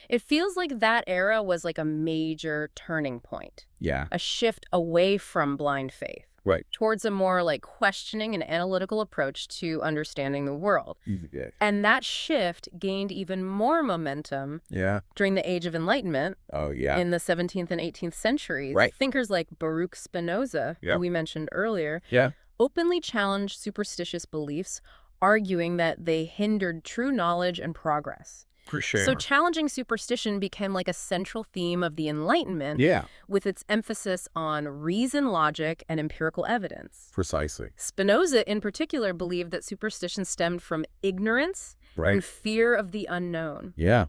It feels like that era was like a major turning point, Yeah. a shift away from blind faith Right. towards a more like questioning and analytical approach to understanding the world. Yeah. And that shift gained even more momentum Yeah. during the Age of Enlightenment Oh, yeah. in the 17th and 18th centuries. Right. Thinkers like Baruch Spinoza, Yeah. who we mentioned earlier, Yeah. openly challenged superstitious beliefs, arguing that they hindered true knowledge and progress. For sure. So challenging superstition became like a central theme of the Enlightenment, Yeah. with its emphasis on reason, logic, and empirical evidence. Precisely. Spinoza, in particular, believed that superstition stemmed from ignorance Right. and fear of the unknown. Yeah.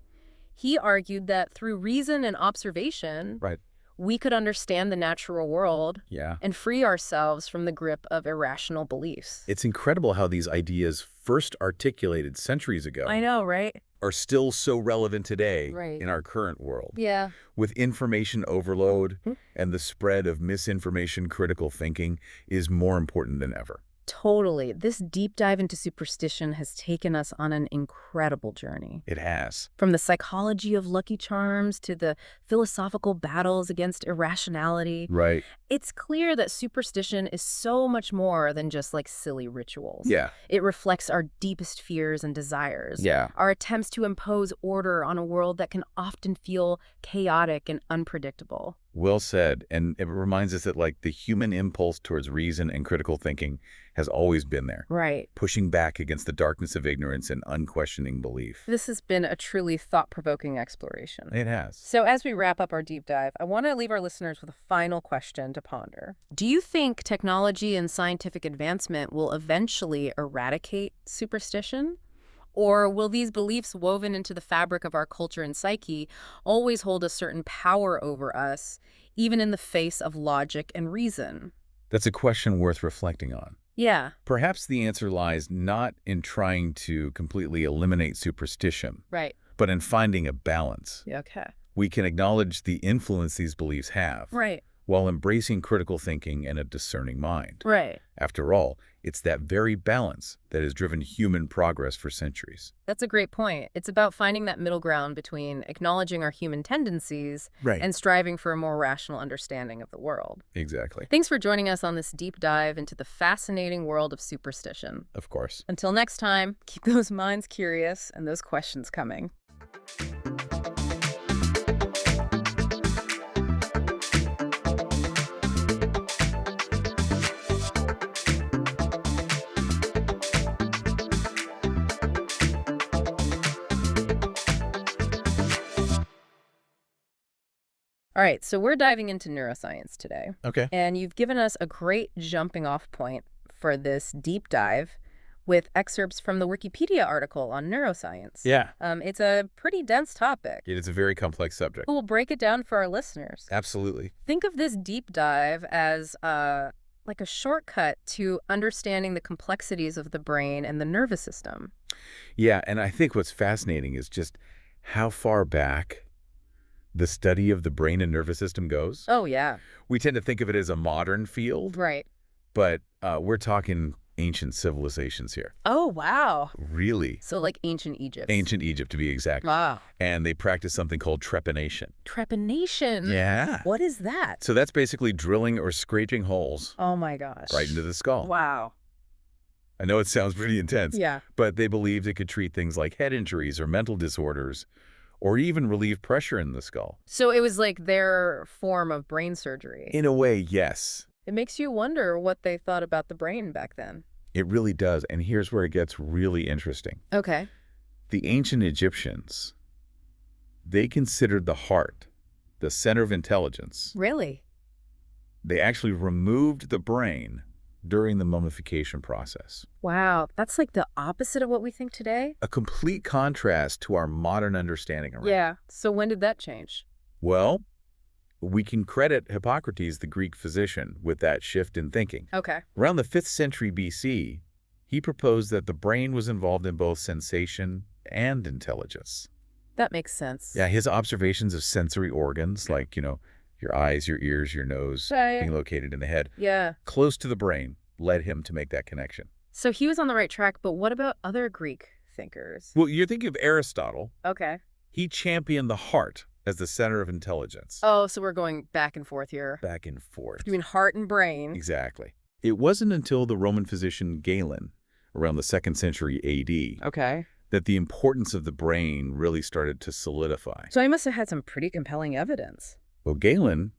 He argued that through reason and observation, Right. we could understand the natural world Yeah. and free ourselves from the grip of irrational beliefs. It's incredible how these ideas, first articulated centuries ago, I know, right? are still so relevant today Right. in our current world. Yeah. With information overload Hmm. and the spread of misinformation, critical thinking is more important than ever. Totally. This deep dive into superstition has taken us on an incredible journey. It has. From the psychology of Lucky Charms to the philosophical battles against irrationality, Right. it's clear that superstition is so much more than just like silly rituals. Yeah. It reflects our deepest fears and desires. Yeah. Our attempts to impose order on a world that can often feel chaotic and unpredictable. Well said. And it reminds us that like the human impulse towards reason and critical thinking has always been there, Right. pushing back against the darkness of ignorance and unquestioning belief. This has been a truly thought-provoking exploration. It has. So as we wrap up our deep dive, I want to leave our listeners with a final question to ponder. Do you think technology and scientific advancement will eventually eradicate superstition? Or will these beliefs woven into the fabric of our culture and psyche always hold a certain power over us, even in the face of logic and reason? That's a question worth reflecting on. Yeah, Perhaps the answer lies not in trying to completely eliminate superstition, right. but in finding a balance. Okay. We can acknowledge the influence these beliefs have, Right, while embracing critical thinking and a discerning mind. right. After all, it's that very balance that has driven human progress for centuries. That's a great point. It's about finding that middle ground between acknowledging our human tendencies Right. and striving for a more rational understanding of the world. Exactly. Thanks for joining us on this deep dive into the fascinating world of superstition. Of course. Until next time, keep those minds curious and those questions coming. All right, so we're diving into neuroscience today, Okay. and you've given us a great jumping off point for this deep dive with excerpts from the Wikipedia article on neuroscience. Yeah. It's a pretty dense topic. It is a very complex subject. We'll break it down for our listeners. Absolutely. Think of this deep dive as like a shortcut to understanding the complexities of the brain and the nervous system. Yeah, and I think what's fascinating is just how far back the study of the brain and nervous system goes. Oh, yeah. We tend to think of it as a modern field, Right. but we're talking ancient civilizations here. Oh, wow. Really. So like ancient Egypt. Ancient Egypt, to be exact. Wow. And they practice something called trepanation. Trepanation. Yeah. What is that? So that's basically drilling or scraping holes Oh, my gosh. right into the skull. Wow. I know it sounds pretty intense, Yeah. but they believed it could treat things like head injuries or mental disorders, or even relieve pressure in the skull. So it was like their form of brain surgery. In a way, yes. It makes you wonder what they thought about the brain back then. It really does. And here's where it gets really interesting. Okay. The ancient Egyptians, they considered the heart the center of intelligence. Really? They actually removed the brain during the mummification process. Wow. That's like the opposite of what we think today? A complete contrast to our modern understanding around it. Yeah. So when did that change? Well, we can credit Hippocrates, the Greek physician, with that shift in thinking. Okay. Around the 5th century BC, he proposed that the brain was involved in both sensation and intelligence. That makes sense. Yeah, his observations of sensory organs, like, your eyes, your ears, your nose, Right. being located in the head, Yeah. close to the brain, led him to make that connection. So he was on the right track, but what about other Greek thinkers? Well, you're thinking of Aristotle. Okay. He championed the heart as the center of intelligence. Oh, so we're going back and forth here. Back and forth. You mean heart and brain? Exactly. It wasn't until the Roman physician Galen, around the 2nd century AD, Okay. that the importance of the brain really started to solidify. So he must have had some pretty compelling evidence. Well, Galen,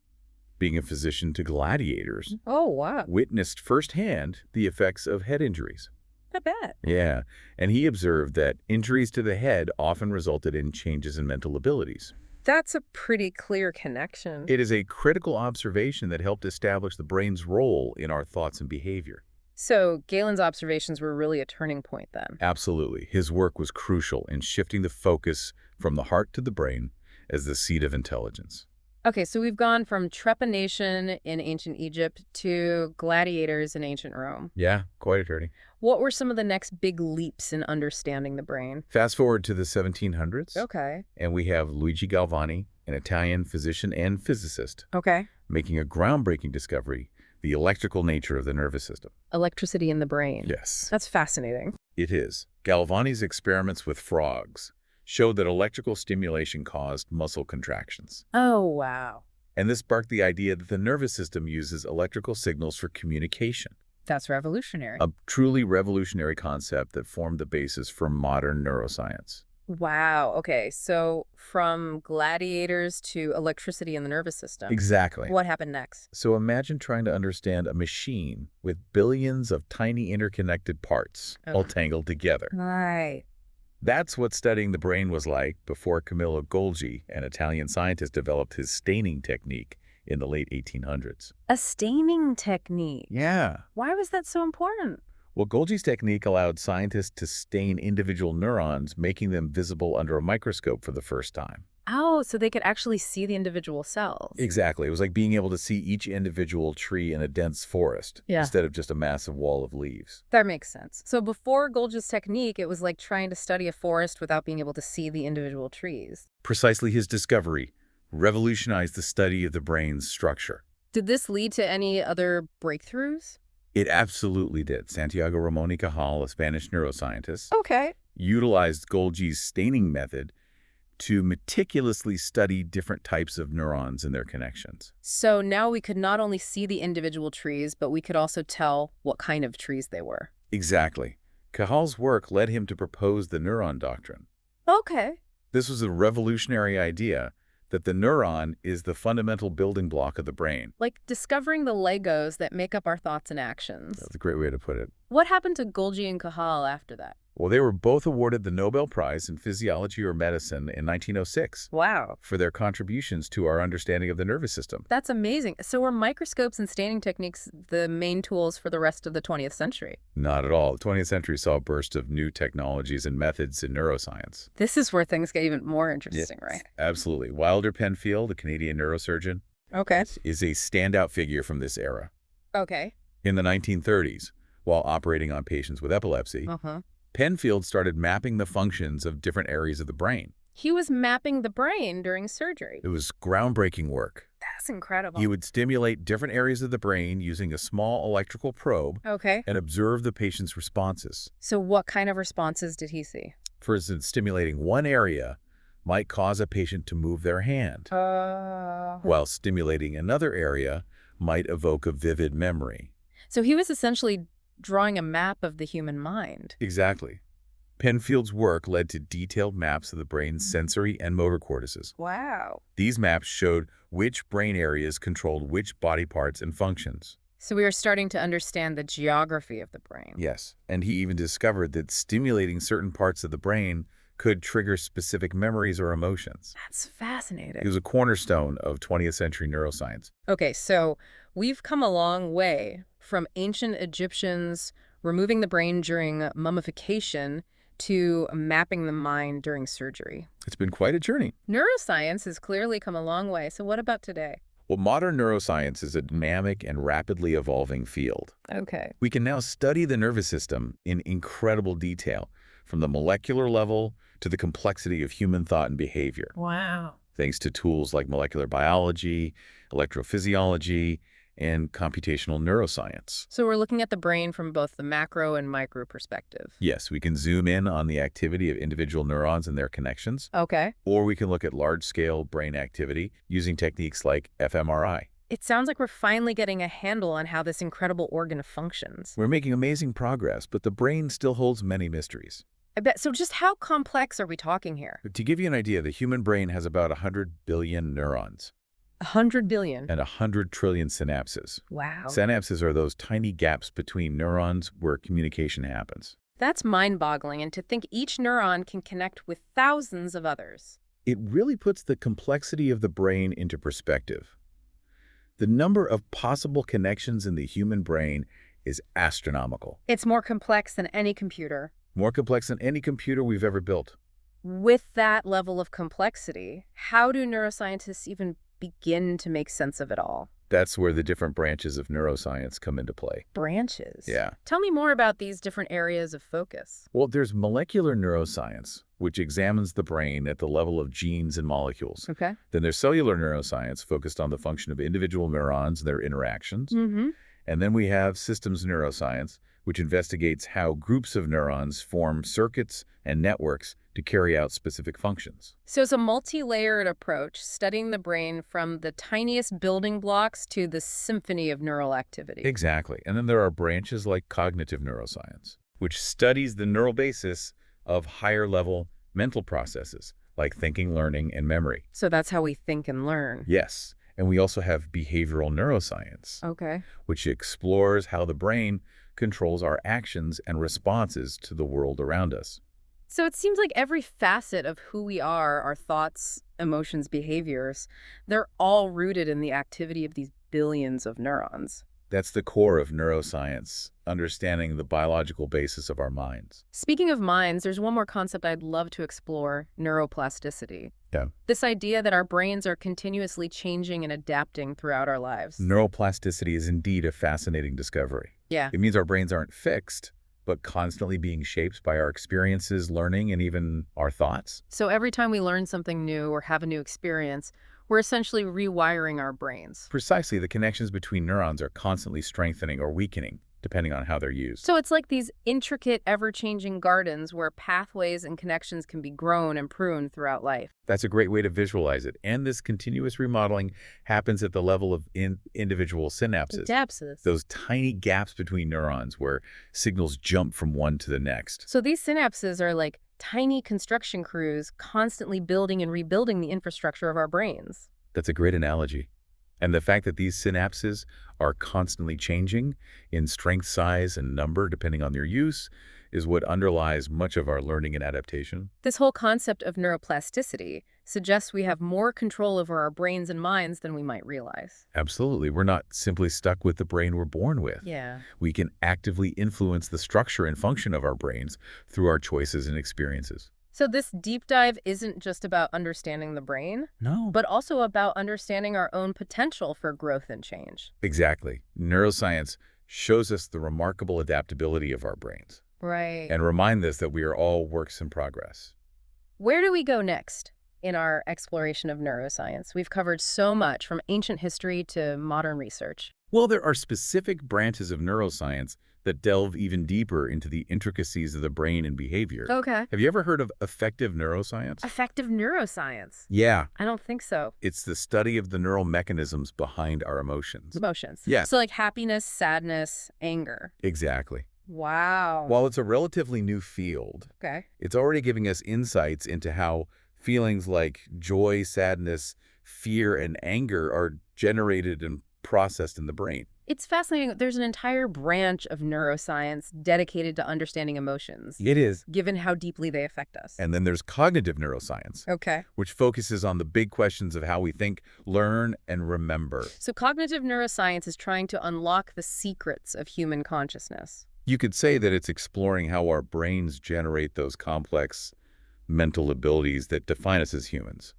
being a physician to gladiators, Oh, wow. witnessed firsthand the effects of head injuries. I bet. Yeah, and he observed that injuries to the head often resulted in changes in mental abilities. That's a pretty clear connection. It is a critical observation that helped establish the brain's role in our thoughts and behavior. So Galen's observations were really a turning point then. Absolutely. His work was crucial in shifting the focus from the heart to the brain as the seat of intelligence. Okay, so we've gone from trepanation in ancient Egypt to gladiators in ancient Rome. Yeah, quite a journey. What were some of the next big leaps in understanding the brain? Fast forward to the 1700s, Okay. and we have Luigi Galvani, an Italian physician and physicist, Okay. making a groundbreaking discovery, the electrical nature of the nervous system. Electricity in the brain. Yes, That's fascinating. it is. Galvani's experiments with frogs showed that electrical stimulation caused muscle contractions. Oh, wow. And this sparked the idea that the nervous system uses electrical signals for communication, That's revolutionary. a truly revolutionary concept that formed the basis for modern neuroscience. Wow. Okay, so from gladiators to electricity in the nervous system. Exactly. What happened next? So imagine trying to understand a machine with billions of tiny interconnected parts all tangled together. Right. That's what studying the brain was like before Camillo Golgi, an Italian scientist, developed his staining technique in the late 1800s. A staining technique. Yeah. Why was that so important? Well, Golgi's technique allowed scientists to stain individual neurons, making them visible under a microscope for the first time. Oh, so they could actually see the individual cells. Exactly. It was like being able to see each individual tree in a dense forest instead of just a massive wall of leaves. That makes sense. So before Golgi's technique, it was like trying to study a forest without being able to see the individual trees. Precisely his discovery revolutionized the study of the brain's structure. Did this lead to any other breakthroughs? It absolutely did. Santiago Ramon y Cajal, a Spanish neuroscientist, Okay. utilized Golgi's staining method to meticulously study different types of neurons and their connections. So now we could not only see the individual trees, but we could also tell what kind of trees they were. Exactly. Cajal's work led him to propose the neuron doctrine. Okay. This was a revolutionary idea that the neuron is the fundamental building block of the brain. Like discovering the Legos that make up our thoughts and actions. That's a great way to put it. What happened to Golgi and Cajal after that? Well, they were both awarded the Nobel Prize in Physiology or Medicine in 1906 Wow. for their contributions to our understanding of the nervous system. That's amazing. So were microscopes and staining techniques the main tools for the rest of the 20th century? Not at all. The 20th century saw a burst of new technologies and methods in neuroscience. This is where things get even more interesting, right? Absolutely. Wilder Penfield, a Canadian neurosurgeon, Okay. is a standout figure from this era. Okay. In the 1930s, while operating on patients with epilepsy, Penfield started mapping the functions of different areas of the brain. He was mapping the brain during surgery. It was groundbreaking work. That's incredible. He would stimulate different areas of the brain using a small electrical probe Okay. and observe the patient's responses. So what kind of responses did he see? For instance, stimulating one area might cause a patient to move their hand, while stimulating another area might evoke a vivid memory. So he was essentially drawing a map of the human mind. Exactly. Penfield's work led to detailed maps of the brain's sensory and motor cortices. Wow. These maps showed which brain areas controlled which body parts and functions. So we are starting to understand the geography of the brain. Yes, and he even discovered that stimulating certain parts of the brain could trigger specific memories or emotions. That's fascinating. It was a cornerstone of 20th century neuroscience. Okay, so we've come a long way from ancient Egyptians removing the brain during mummification to mapping the mind during surgery. It's been quite a journey. Neuroscience has clearly come a long way. So what about today? Well, modern neuroscience is a dynamic and rapidly evolving field. Okay. We can now study the nervous system in incredible detail, from the molecular level to the complexity of human thought and behavior, Wow. thanks to tools like molecular biology, electrophysiology, and computational neuroscience. So we're looking at the brain from both the macro and micro perspective. Yes, we can zoom in on the activity of individual neurons and their connections, Okay. or we can look at large-scale brain activity using techniques like fMRI. It sounds like we're finally getting a handle on how this incredible organ functions. We're making amazing progress, but the brain still holds many mysteries. I bet. So just how complex are we talking here? To give you an idea, the human brain has about 100 billion neurons 100 billion. and 100 trillion synapses. Wow. Synapses are those tiny gaps between neurons where communication happens. That's mind-boggling, and to think each neuron can connect with thousands of others. It really puts the complexity of the brain into perspective. The number of possible connections in the human brain is astronomical. It's more complex than any computer. More complex than any computer we've ever built. With that level of complexity, how do neuroscientists even begin to make sense of it all? That's where the different branches of neuroscience come into play. Branches? Yeah. Tell me more about these different areas of focus. Well, there's molecular neuroscience, which examines the brain at the level of genes and molecules. Okay. Then there's cellular neuroscience, focused on the function of individual neurons and their interactions. Mm-hmm. And then we have systems neuroscience, which investigates how groups of neurons form circuits and networks to carry out specific functions. So it's a multi-layered approach, studying the brain from the tiniest building blocks to the symphony of neural activity. Exactly. And then there are branches like cognitive neuroscience, which studies the neural basis of higher-level mental processes, like thinking, learning, and memory. So that's how we think and learn. Yes. And we also have behavioral neuroscience, Okay. which explores how the brain controls our actions and responses to the world around us. So it seems like every facet of who we are, our thoughts, emotions, behaviors, they're all rooted in the activity of these billions of neurons. That's the core of neuroscience, understanding the biological basis of our minds. Speaking of minds, there's one more concept I'd love to explore, neuroplasticity. Yeah. This idea that our brains are continuously changing and adapting throughout our lives. Neuroplasticity is indeed a fascinating discovery. Yeah. It means our brains aren't fixed, but constantly being shaped by our experiences, learning, and even our thoughts. So every time we learn something new or have a new experience, we're essentially rewiring our brains. Precisely, the connections between neurons are constantly strengthening or weakening, depending on how they're used. So it's like these intricate, ever-changing gardens where pathways and connections can be grown and pruned throughout life. That's a great way to visualize it. And this continuous remodeling happens at the level of individual synapses. Synapses. Those tiny gaps between neurons where signals jump from one to the next. So these synapses are like tiny construction crews constantly building and rebuilding the infrastructure of our brains. That's a great analogy. And the fact that these synapses are constantly changing in strength, size, and number, depending on their use, is what underlies much of our learning and adaptation. This whole concept of neuroplasticity suggests we have more control over our brains and minds than we might realize. Absolutely. We're not simply stuck with the brain we're born with. Yeah. We can actively influence the structure and function of our brains through our choices and experiences. So this deep dive isn't just about understanding the brain, No. but also about understanding our own potential for growth and change. Exactly. Neuroscience shows us the remarkable adaptability of our brains Right. and remind us that we are all works in progress. Where do we go next in our exploration of neuroscience? We've covered so much, from ancient history to modern research. Well, there are specific branches of neuroscience that delve even deeper into the intricacies of the brain and behavior. Okay. Have you ever heard of affective neuroscience? Affective neuroscience? Yeah. I don't think so. It's the study of the neural mechanisms behind our emotions. Emotions. Yeah. So like happiness, sadness, anger. Exactly. Wow. While it's a relatively new field, Okay. it's already giving us insights into how feelings like joy, sadness, fear, and anger are generated and processed in the brain. It's fascinating. There's an entire branch of neuroscience dedicated to understanding emotions, It is. given how deeply they affect us. And then there's cognitive neuroscience, Okay. which focuses on the big questions of how we think, learn, and remember. So cognitive neuroscience is trying to unlock the secrets of human consciousness. You could say that it's exploring how our brains generate those complex mental abilities that define us as humans.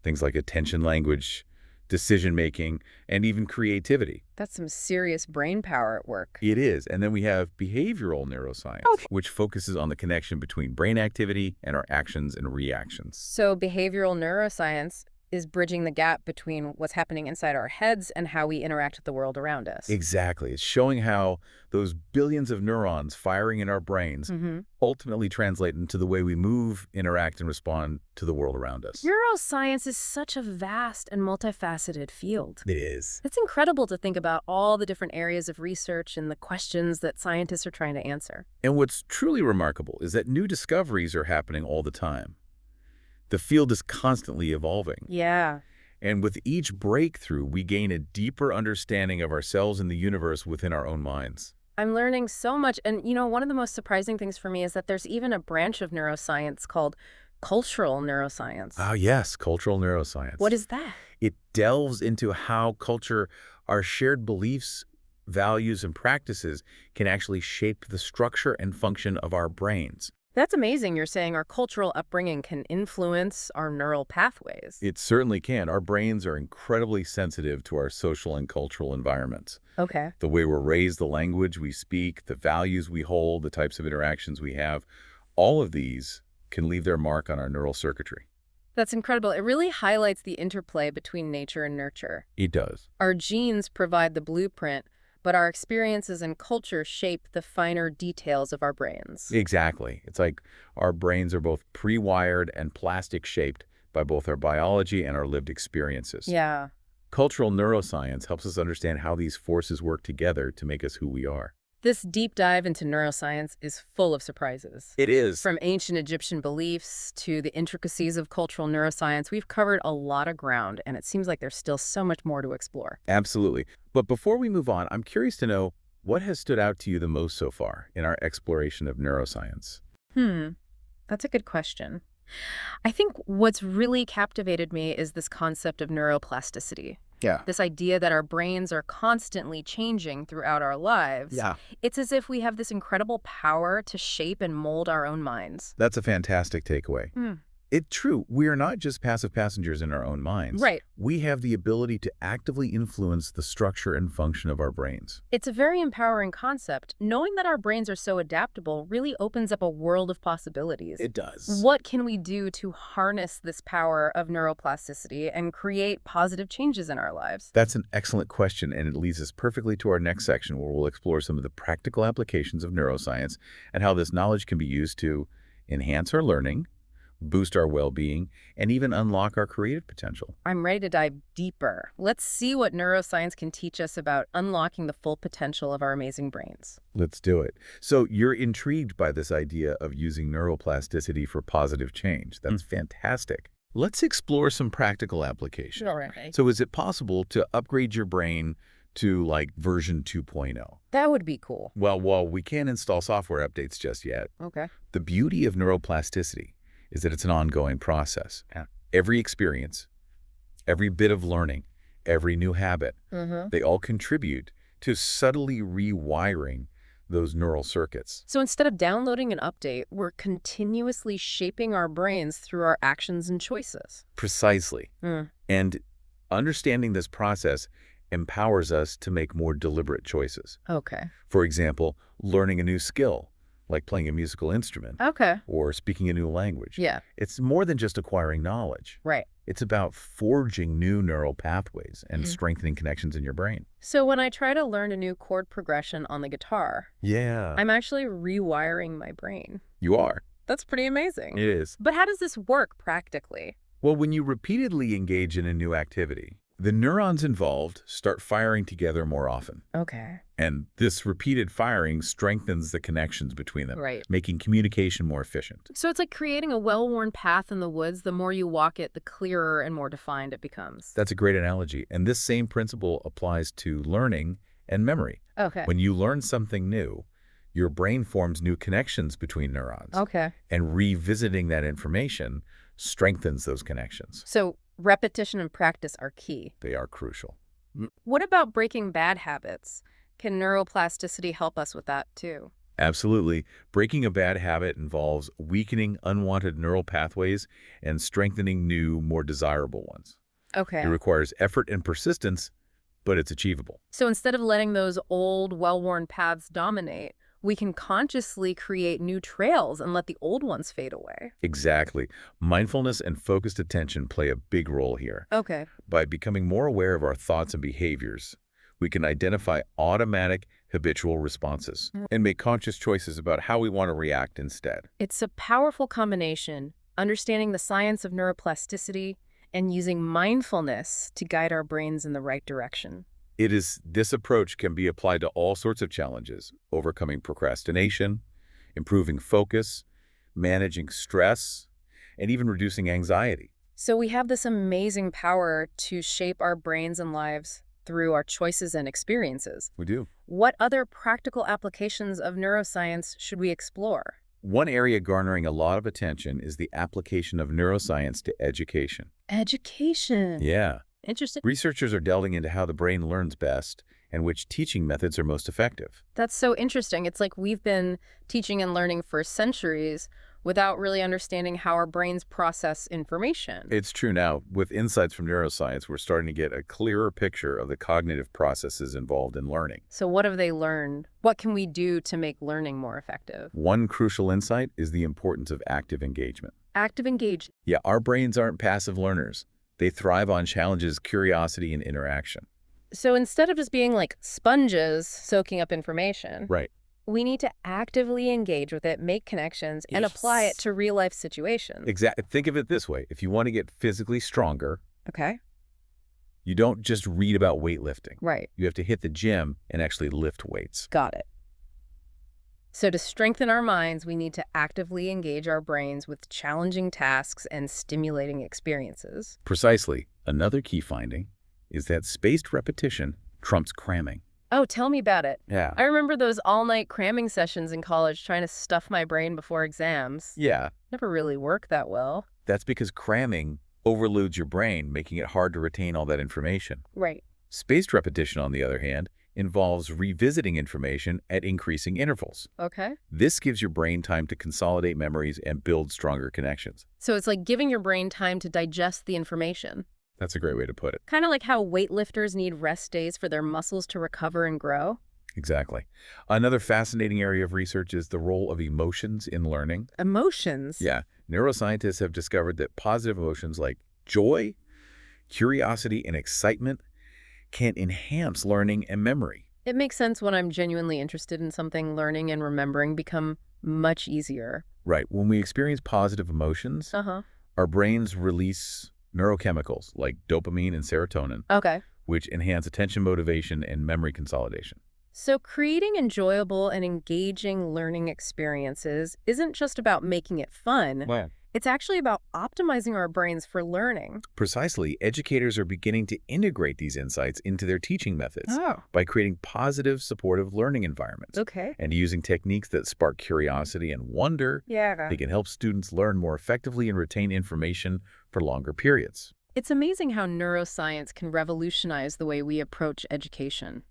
Things like attention language, decision-making, and even creativity. That's some serious brain power at work. It is. And then we have behavioral neuroscience, Okay. which focuses on the connection between brain activity and our actions and reactions. So behavioral neuroscience is bridging the gap between what's happening inside our heads and how we interact with the world around us. Exactly. It's showing how those billions of neurons firing in our brains ultimately translate into the way we move, interact, and respond to the world around us. Neuroscience is such a vast and multifaceted field. It is. It's incredible to think about all the different areas of research and the questions that scientists are trying to answer. And what's truly remarkable is that new discoveries are happening all the time. The field is constantly evolving. Yeah. And with each breakthrough, we gain a deeper understanding of ourselves and the universe within our own minds. I'm learning so much. And, one of the most surprising things for me is that there's even a branch of neuroscience called cultural neuroscience. Ah, yes, cultural neuroscience. What is that? It delves into how culture, our shared beliefs, values, and practices can actually shape the structure and function of our brains. That's amazing. You're saying our cultural upbringing can influence our neural pathways. It certainly can. Our brains are incredibly sensitive to our social and cultural environments. Okay. The way we're raised, the language we speak, the values we hold, the types of interactions we have, all of these can leave their mark on our neural circuitry. That's incredible. It really highlights the interplay between nature and nurture. It does. Our genes provide the blueprint, but our experiences and culture shape the finer details of our brains. Exactly. It's like our brains are both pre-wired and plastic-shaped by both our biology and our lived experiences. Yeah. Cultural neuroscience helps us understand how these forces work together to make us who we are. This deep dive into neuroscience is full of surprises. It is. From ancient Egyptian beliefs to the intricacies of cultural neuroscience, we've covered a lot of ground, and it seems like there's still so much more to explore. Absolutely. But before we move on, I'm curious to know what has stood out to you the most so far in our exploration of neuroscience? That's a good question. I think what's really captivated me is this concept of neuroplasticity. Yeah. This idea that our brains are constantly changing throughout our lives. Yeah. It's as if we have this incredible power to shape and mold our own minds. That's a fantastic takeaway. It's true. We are not just passive passengers in our own minds. Right. We have the ability to actively influence the structure and function of our brains. It's a very empowering concept. Knowing that our brains are so adaptable really opens up a world of possibilities. It does. What can we do to harness this power of neuroplasticity and create positive changes in our lives? That's an excellent question, and it leads us perfectly to our next section, where we'll explore some of the practical applications of neuroscience and how this knowledge can be used to enhance our learning, boost our well-being, and even unlock our creative potential. I'm ready to dive deeper. Let's see what neuroscience can teach us about unlocking the full potential of our amazing brains. Let's do it. So you're intrigued by this idea of using neuroplasticity for positive change. That's fantastic. Let's explore some practical applications. All right. So is it possible to upgrade your brain to like version 2.0? That would be cool. Well, while we can't install software updates just yet, Okay. the beauty of neuroplasticity is that it's an ongoing process. Every experience, every bit of learning, every new habit, they all contribute to subtly rewiring those neural circuits. So instead of downloading an update, we're continuously shaping our brains through our actions and choices. Precisely. And understanding this process empowers us to make more deliberate choices. Okay. For example, learning a new skill, like playing a musical instrument, Okay. or speaking a new language. Yeah. It's more than just acquiring knowledge. Right. It's about forging new neural pathways and strengthening connections in your brain. So when I try to learn a new chord progression on the guitar, Yeah. I'm actually rewiring my brain. You are. That's pretty amazing. It is. But how does this work practically? Well, when you repeatedly engage in a new activity, the neurons involved start firing together more often. Okay. And this repeated firing strengthens the connections between them, Right. making communication more efficient. So it's like creating a well-worn path in the woods. The more you walk it, the clearer and more defined it becomes. That's a great analogy. And this same principle applies to learning and memory. Okay. When you learn something new, your brain forms new connections between neurons. Okay. And revisiting that information strengthens those connections. So repetition and practice are key. They are crucial. What about breaking bad habits? Can neuroplasticity help us with that too? Absolutely. Breaking a bad habit involves weakening unwanted neural pathways and strengthening new, more desirable ones. It Okay. requires effort and persistence, but it's achievable. So instead of letting those old, well-worn paths dominate, we can consciously create new trails and let the old ones fade away. Exactly. Mindfulness and focused attention play a big role here. Okay. By becoming more aware of our thoughts and behaviors, we can identify automatic habitual responses and make conscious choices about how we want to react instead. It's a powerful combination, understanding the science of neuroplasticity and using mindfulness to guide our brains in the right direction. This approach can be applied to all sorts of challenges: overcoming procrastination, improving focus, managing stress, and even reducing anxiety. So we have this amazing power to shape our brains and lives through our choices and experiences. We do. What other practical applications of neuroscience should we explore? One area garnering a lot of attention is the application of neuroscience to education. Education. Yeah. Interesting. Researchers are delving into how the brain learns best and which teaching methods are most effective. That's so interesting. It's like we've been teaching and learning for centuries without really understanding how our brains process information. It's true now. With insights from neuroscience, we're starting to get a clearer picture of the cognitive processes involved in learning. So what have they learned? What can we do to make learning more effective? One crucial insight is the importance of active engagement. Active engagement. Yeah, our brains aren't passive learners. They thrive on challenges, curiosity, and interaction. So instead of just being like sponges soaking up information, Right. we need to actively engage with it, make connections, and apply it to real-life situations. Exactly. Think of it this way. If you want to get physically stronger, Okay. you don't just read about weightlifting. Right. You have to hit the gym and actually lift weights. Got it. So to strengthen our minds, we need to actively engage our brains with challenging tasks and stimulating experiences. Precisely. Another key finding is that spaced repetition trumps cramming. Oh, tell me about it. Yeah. I remember those all-night cramming sessions in college trying to stuff my brain before exams. Yeah. Never really worked that well. That's because cramming overloads your brain, making it hard to retain all that information. Right. Spaced repetition, on the other hand, involves revisiting information at increasing intervals. Okay. This gives your brain time to consolidate memories and build stronger connections. So it's like giving your brain time to digest the information. That's a great way to put it. Kind of like how weightlifters need rest days for their muscles to recover and grow. Exactly. Another fascinating area of research is the role of emotions in learning. Emotions. Yeah. Neuroscientists have discovered that positive emotions like joy, curiosity, and excitement can enhance learning and memory. It makes sense when I'm genuinely interested in something, learning and remembering become much easier. Right. When we experience positive emotions, Uh-huh. our brains release neurochemicals like dopamine and serotonin, Okay. which enhance attention motivation and memory consolidation. So creating enjoyable and engaging learning experiences isn't just about making it fun. Wow. It's actually about optimizing our brains for learning. Precisely, educators are beginning to integrate these insights into their teaching methods Oh. by creating positive, supportive learning environments. Okay. And using techniques that spark curiosity and wonder, Yeah. they can help students learn more effectively and retain information for longer periods. It's amazing how neuroscience can revolutionize the way we approach education.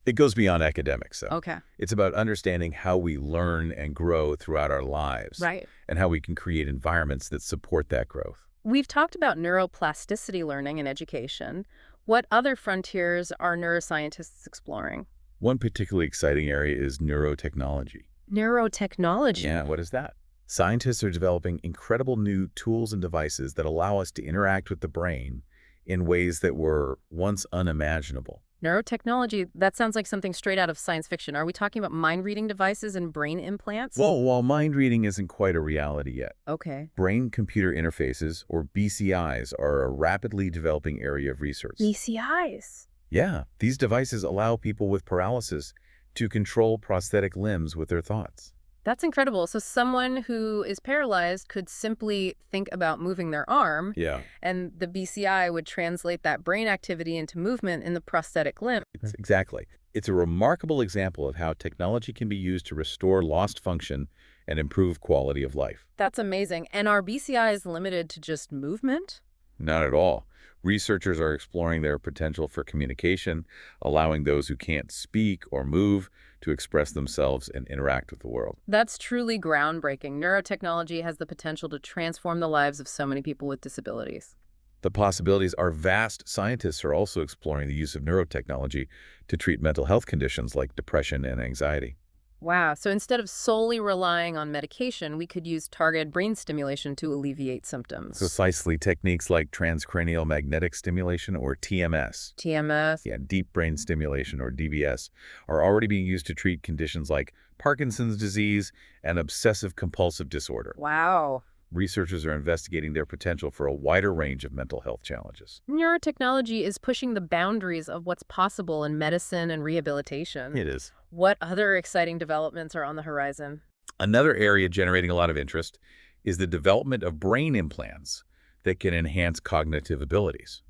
It goes beyond academics, though. Okay. It's about understanding how we learn and grow throughout our lives, Right. and how we can create environments that support that growth. We've talked about neuroplasticity learning in education. What other frontiers are neuroscientists exploring? One particularly exciting area is neurotechnology. Neurotechnology. Yeah, what is that? Scientists are developing incredible new tools and devices that allow us to interact with the brain in ways that were once unimaginable. Neurotechnology, that sounds like something straight out of science fiction. Are we talking about mind-reading devices and brain implants? Well, while mind reading isn't quite a reality yet, Okay. brain-computer interfaces, or BCIs, are a rapidly developing area of research. BCIs. Yeah, these devices allow people with paralysis to control prosthetic limbs with their thoughts. That's incredible. So someone who is paralyzed could simply think about moving their arm, Yeah, and the BCI would translate that brain activity into movement in the prosthetic limb. exactly. It's a remarkable example of how technology can be used to restore lost function and improve quality of life. That's amazing. And are BCIs limited to just movement? Not at all. Researchers are exploring their potential for communication, allowing those who can't speak or move to express themselves and interact with the world. That's truly groundbreaking. Neurotechnology has the potential to transform the lives of so many people with disabilities. The possibilities are vast. Scientists are also exploring the use of neurotechnology to treat mental health conditions like depression and anxiety. Wow. So instead of solely relying on medication, we could use targeted brain stimulation to alleviate symptoms. Precisely, techniques like transcranial magnetic stimulation, or TMS, TMS. yeah, deep brain stimulation, or DBS, are already being used to treat conditions like Parkinson's disease and obsessive compulsive disorder. Wow. Researchers are investigating their potential for a wider range of mental health challenges. Neurotechnology is pushing the boundaries of what's possible in medicine and rehabilitation. It is. What other exciting developments are on the horizon? Another area generating a lot of interest is the development of brain implants that can enhance cognitive abilities.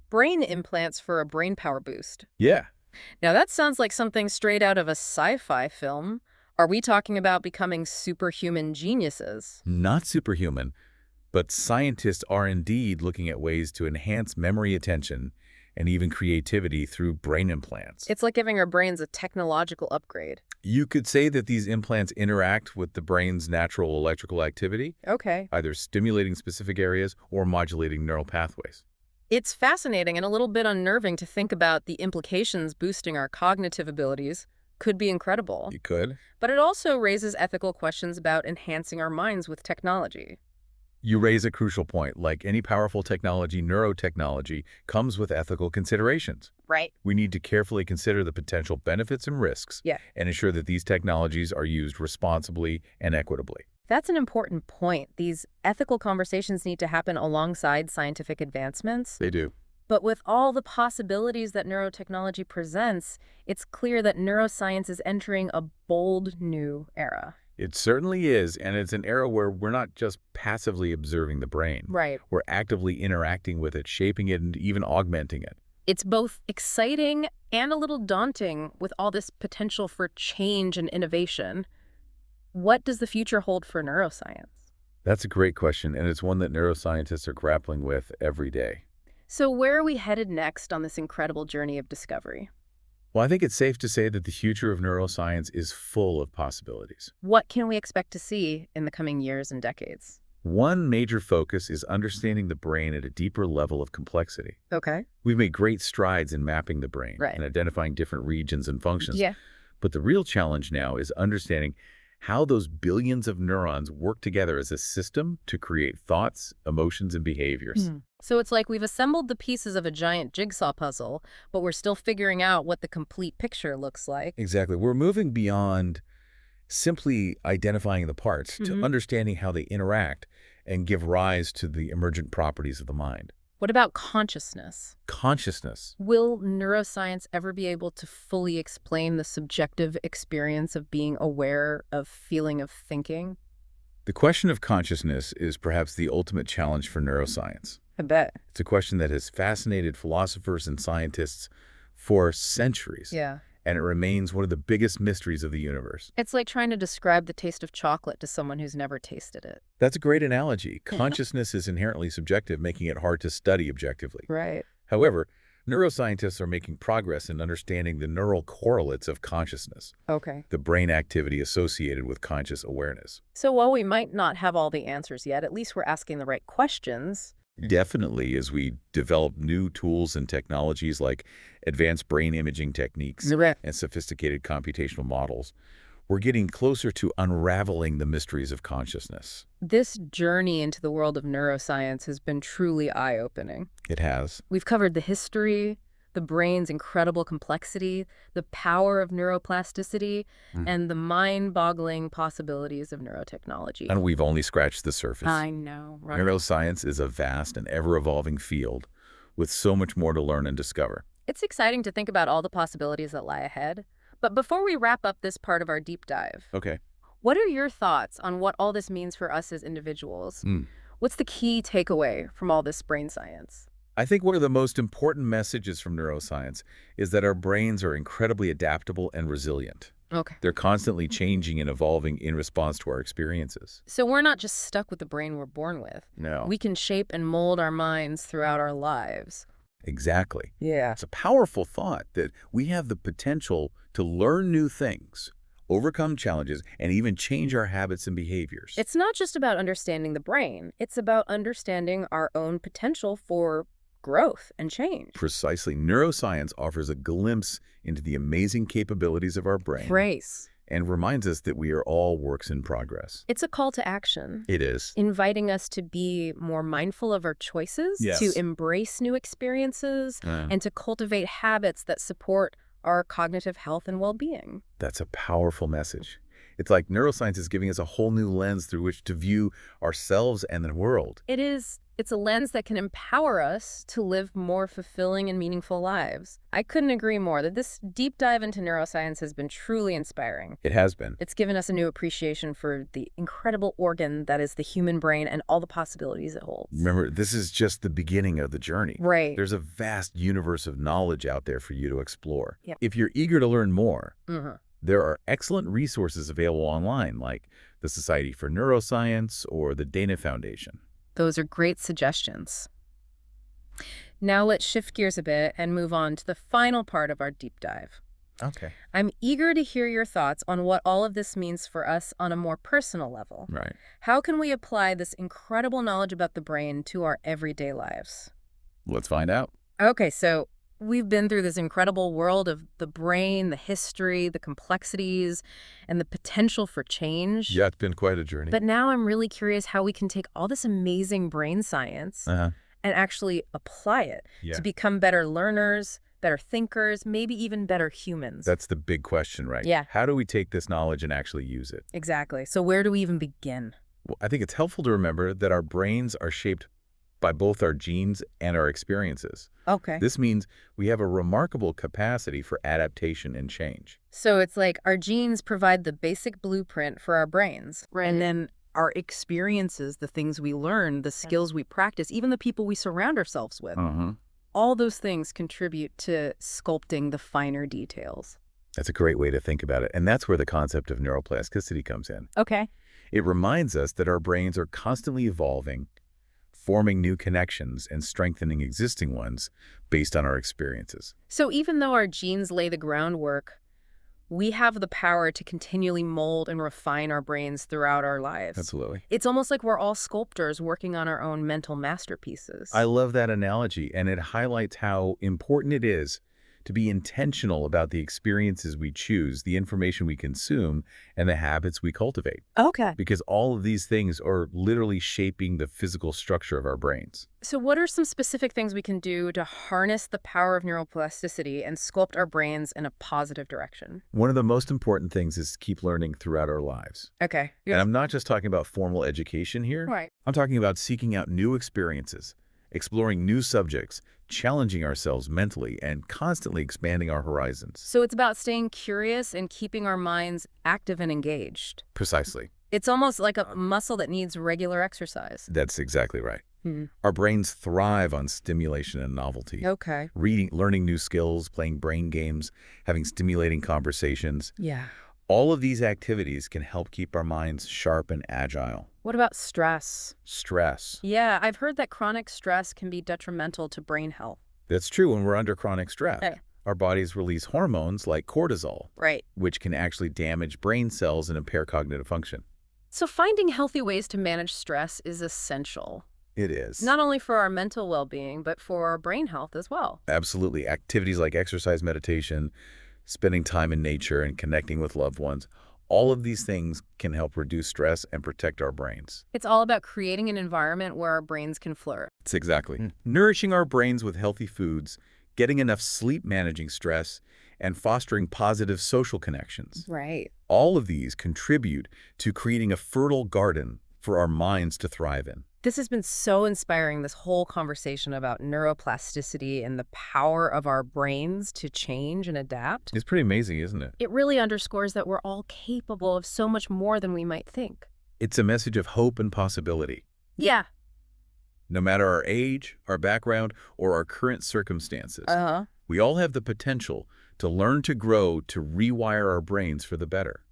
Brain implants for a brain power boost. Yeah, Now that sounds like something straight out of a sci-fi film. Are we talking about becoming superhuman geniuses? not superhuman, but scientists are indeed looking at ways to enhance memory, attention, and even creativity through brain implants. It's like giving our brains a technological upgrade. You could say that these implants interact with the brain's natural electrical activity, Okay. either stimulating specific areas or modulating neural pathways. It's fascinating and a little bit unnerving to think about the implications boosting our cognitive abilities could be incredible. You could. But it also raises ethical questions about enhancing our minds with technology. You raise a crucial point. Like any powerful technology, neurotechnology comes with ethical considerations. Right. We need to carefully consider the potential benefits and risks Yeah. and ensure that these technologies are used responsibly and equitably. That's an important point. These ethical conversations need to happen alongside scientific advancements. They do. But with all the possibilities that neurotechnology presents, it's clear that neuroscience is entering a bold new era. It certainly is, and it's an era where we're not just passively observing the brain. Right. We're actively interacting with it, shaping it, and even augmenting it. It's both exciting and a little daunting with all this potential for change and innovation. What does the future hold for neuroscience? That's a great question, and it's one that neuroscientists are grappling with every day. So where are we headed next on this incredible journey of discovery? Well, I think it's safe to say that the future of neuroscience is full of possibilities. What can we expect to see in the coming years and decades? One major focus is understanding the brain at a deeper level of complexity. Okay. We've made great strides in mapping the brain Right. and identifying different regions and functions. Yeah. But the real challenge now is understanding how those billions of neurons work together as a system to create thoughts, emotions, and behaviors. So it's like we've assembled the pieces of a giant jigsaw puzzle, but we're still figuring out what the complete picture looks like. Exactly. We're moving beyond simply identifying the parts to understanding how they interact and give rise to the emergent properties of the mind. What about consciousness? Consciousness. Will neuroscience ever be able to fully explain the subjective experience of being aware of feeling, of thinking? The question of consciousness is perhaps the ultimate challenge for neuroscience. I bet. It's a question that has fascinated philosophers and scientists for centuries. Yeah. And it remains one of the biggest mysteries of the universe. It's like trying to describe the taste of chocolate to someone who's never tasted it. That's a great analogy. Consciousness is inherently subjective, making it hard to study objectively. Right. However, neuroscientists are making progress in understanding the neural correlates of consciousness, Okay. the brain activity associated with conscious awareness. So while we might not have all the answers yet, at least we're asking the right questions. Definitely, as we develop new tools and technologies like advanced brain imaging techniques and sophisticated computational models, we're getting closer to unraveling the mysteries of consciousness. This journey into the world of neuroscience has been truly eye-opening. It has. We've covered the history, the brain's incredible complexity, the power of neuroplasticity, and the mind-boggling possibilities of neurotechnology. And we've only scratched the surface. I know, right? Neuroscience is a vast and ever-evolving field with so much more to learn and discover. It's exciting to think about all the possibilities that lie ahead. But before we wrap up this part of our deep dive, Okay. what are your thoughts on what all this means for us as individuals? What's the key takeaway from all this brain science? I think one of the most important messages from neuroscience is that our brains are incredibly adaptable and resilient. Okay. They're constantly changing and evolving in response to our experiences. So we're not just stuck with the brain we're born with. No. We can shape and mold our minds throughout our lives. Exactly. Yeah. It's a powerful thought that we have the potential to learn new things, overcome challenges, and even change our habits and behaviors. It's not just about understanding the brain. It's about understanding our own potential for growth and change. Precisely. Neuroscience offers a glimpse into the amazing capabilities of our brain Phrase. and reminds us that we are all works in progress. It's a call to action, It is. inviting us to be more mindful of our choices, Yes. to embrace new experiences, and to cultivate habits that support our cognitive health and well-being. That's a powerful message. It's like neuroscience is giving us a whole new lens through which to view ourselves and the world. It is. It's a lens that can empower us to live more fulfilling and meaningful lives. I couldn't agree more that this deep dive into neuroscience has been truly inspiring. It has been. It's given us a new appreciation for the incredible organ that is the human brain and all the possibilities it holds. Remember, this is just the beginning of the journey. Right. There's a vast universe of knowledge out there for you to explore. Yep. If you're eager to learn more, Mm-hmm. there are excellent resources available online, like the Society for Neuroscience or the Dana Foundation. Those are great suggestions. Now let's shift gears a bit and move on to the final part of our deep dive. Okay. I'm eager to hear your thoughts on what all of this means for us on a more personal level. Right. How can we apply this incredible knowledge about the brain to our everyday lives? Let's find out. Okay, so we've been through this incredible world of the brain, the history, the complexities, and the potential for change. Yeah, it's been quite a journey. But now I'm really curious how we can take all this amazing brain science and actually apply it to become better learners, better thinkers, maybe even better humans. That's the big question, right? Yeah. How do we take this knowledge and actually use it? Exactly. So where do we even begin? Well, I think it's helpful to remember that our brains are shaped by both our genes and our experiences. Okay. This means we have a remarkable capacity for adaptation and change. So it's like our genes provide the basic blueprint for our brains. Right. And then our experiences, the things we learn, the skills we practice, even the people we surround ourselves with, All those things contribute to sculpting the finer details. That's a great way to think about it. And that's where the concept of neuroplasticity comes in. Okay. It reminds us that our brains are constantly evolving, forming new connections and strengthening existing ones based on our experiences. So even though our genes lay the groundwork, we have the power to continually mold and refine our brains throughout our lives. Absolutely. It's almost like we're all sculptors working on our own mental masterpieces. I love that analogy, and it highlights how important it is to be intentional about the experiences we choose, the information we consume, and the habits we cultivate. Okay. Because all of these things are literally shaping the physical structure of our brains. So what are some specific things we can do to harness the power of neuroplasticity and sculpt our brains in a positive direction? One of the most important things is to keep learning throughout our lives. Okay. And I'm not just talking about formal education here. Right. I'm talking about seeking out new experiences, exploring new subjects, challenging ourselves mentally, and constantly expanding our horizons. So it's about staying curious and keeping our minds active and engaged. Precisely. It's almost like a muscle that needs regular exercise. That's exactly right. Our brains thrive on stimulation and novelty. Okay. Reading, learning new skills, playing brain games, having stimulating conversations. Yeah. All of these activities can help keep our minds sharp and agile. What about stress? Stress. Yeah, I've heard that chronic stress can be detrimental to brain health. That's true when we're under chronic stress. Hey. Our bodies release hormones like cortisol, Right. which can actually damage brain cells and impair cognitive function. So finding healthy ways to manage stress is essential, It is. not only for our mental well-being, but for our brain health as well. Absolutely. Activities like exercise, meditation, spending time in nature, and connecting with loved ones, all of these things can help reduce stress and protect our brains. It's all about creating an environment where our brains can flourish. It's exactly. Nourishing our brains with healthy foods, getting enough sleep managing stress, and fostering positive social connections. Right. All of these contribute to creating a fertile garden for our minds to thrive in. This has been so inspiring, this whole conversation about neuroplasticity and the power of our brains to change and adapt. It's pretty amazing, isn't it? It really underscores that we're all capable of so much more than we might think. It's a message of hope and possibility. Yeah. No matter our age, our background, or our current circumstances, we all have the potential to learn to grow, to rewire our brains for the better.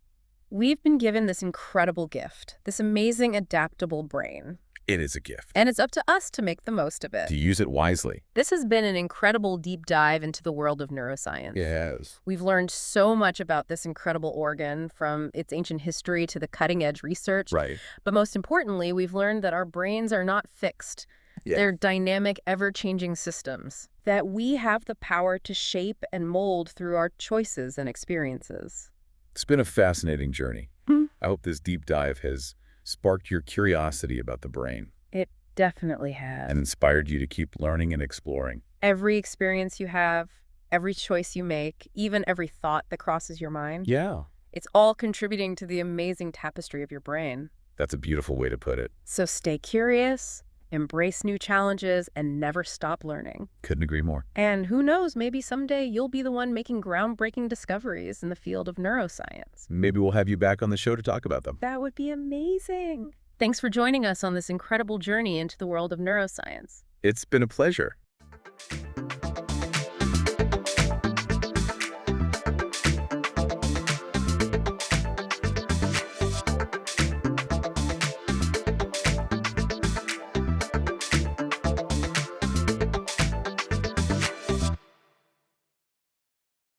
We've been given this incredible gift, this amazing adaptable brain. It is a gift. And it's up to us to make the most of it. To use it wisely. This has been an incredible deep dive into the world of neuroscience. Yes. We've learned so much about this incredible organ, from its ancient history to the cutting-edge research. Right. But most importantly, we've learned that our brains are not fixed. Yeah. They're dynamic, ever-changing systems that we have the power to shape and mold through our choices and experiences. It's been a fascinating journey. I hope this deep dive has sparked your curiosity about the brain It definitely has. and inspired you to keep learning and exploring. Every experience you have, every choice you make, even every thought that crosses your mind, Yeah. it's all contributing to the amazing tapestry of your brain. That's a beautiful way to put it. So stay curious, embrace new challenges, and never stop learning. Couldn't agree more. And who knows, maybe someday you'll be the one making groundbreaking discoveries in the field of neuroscience. Maybe we'll have you back on the show to talk about them. That would be amazing. Thanks for joining us on this incredible journey into the world of neuroscience. It's been a pleasure.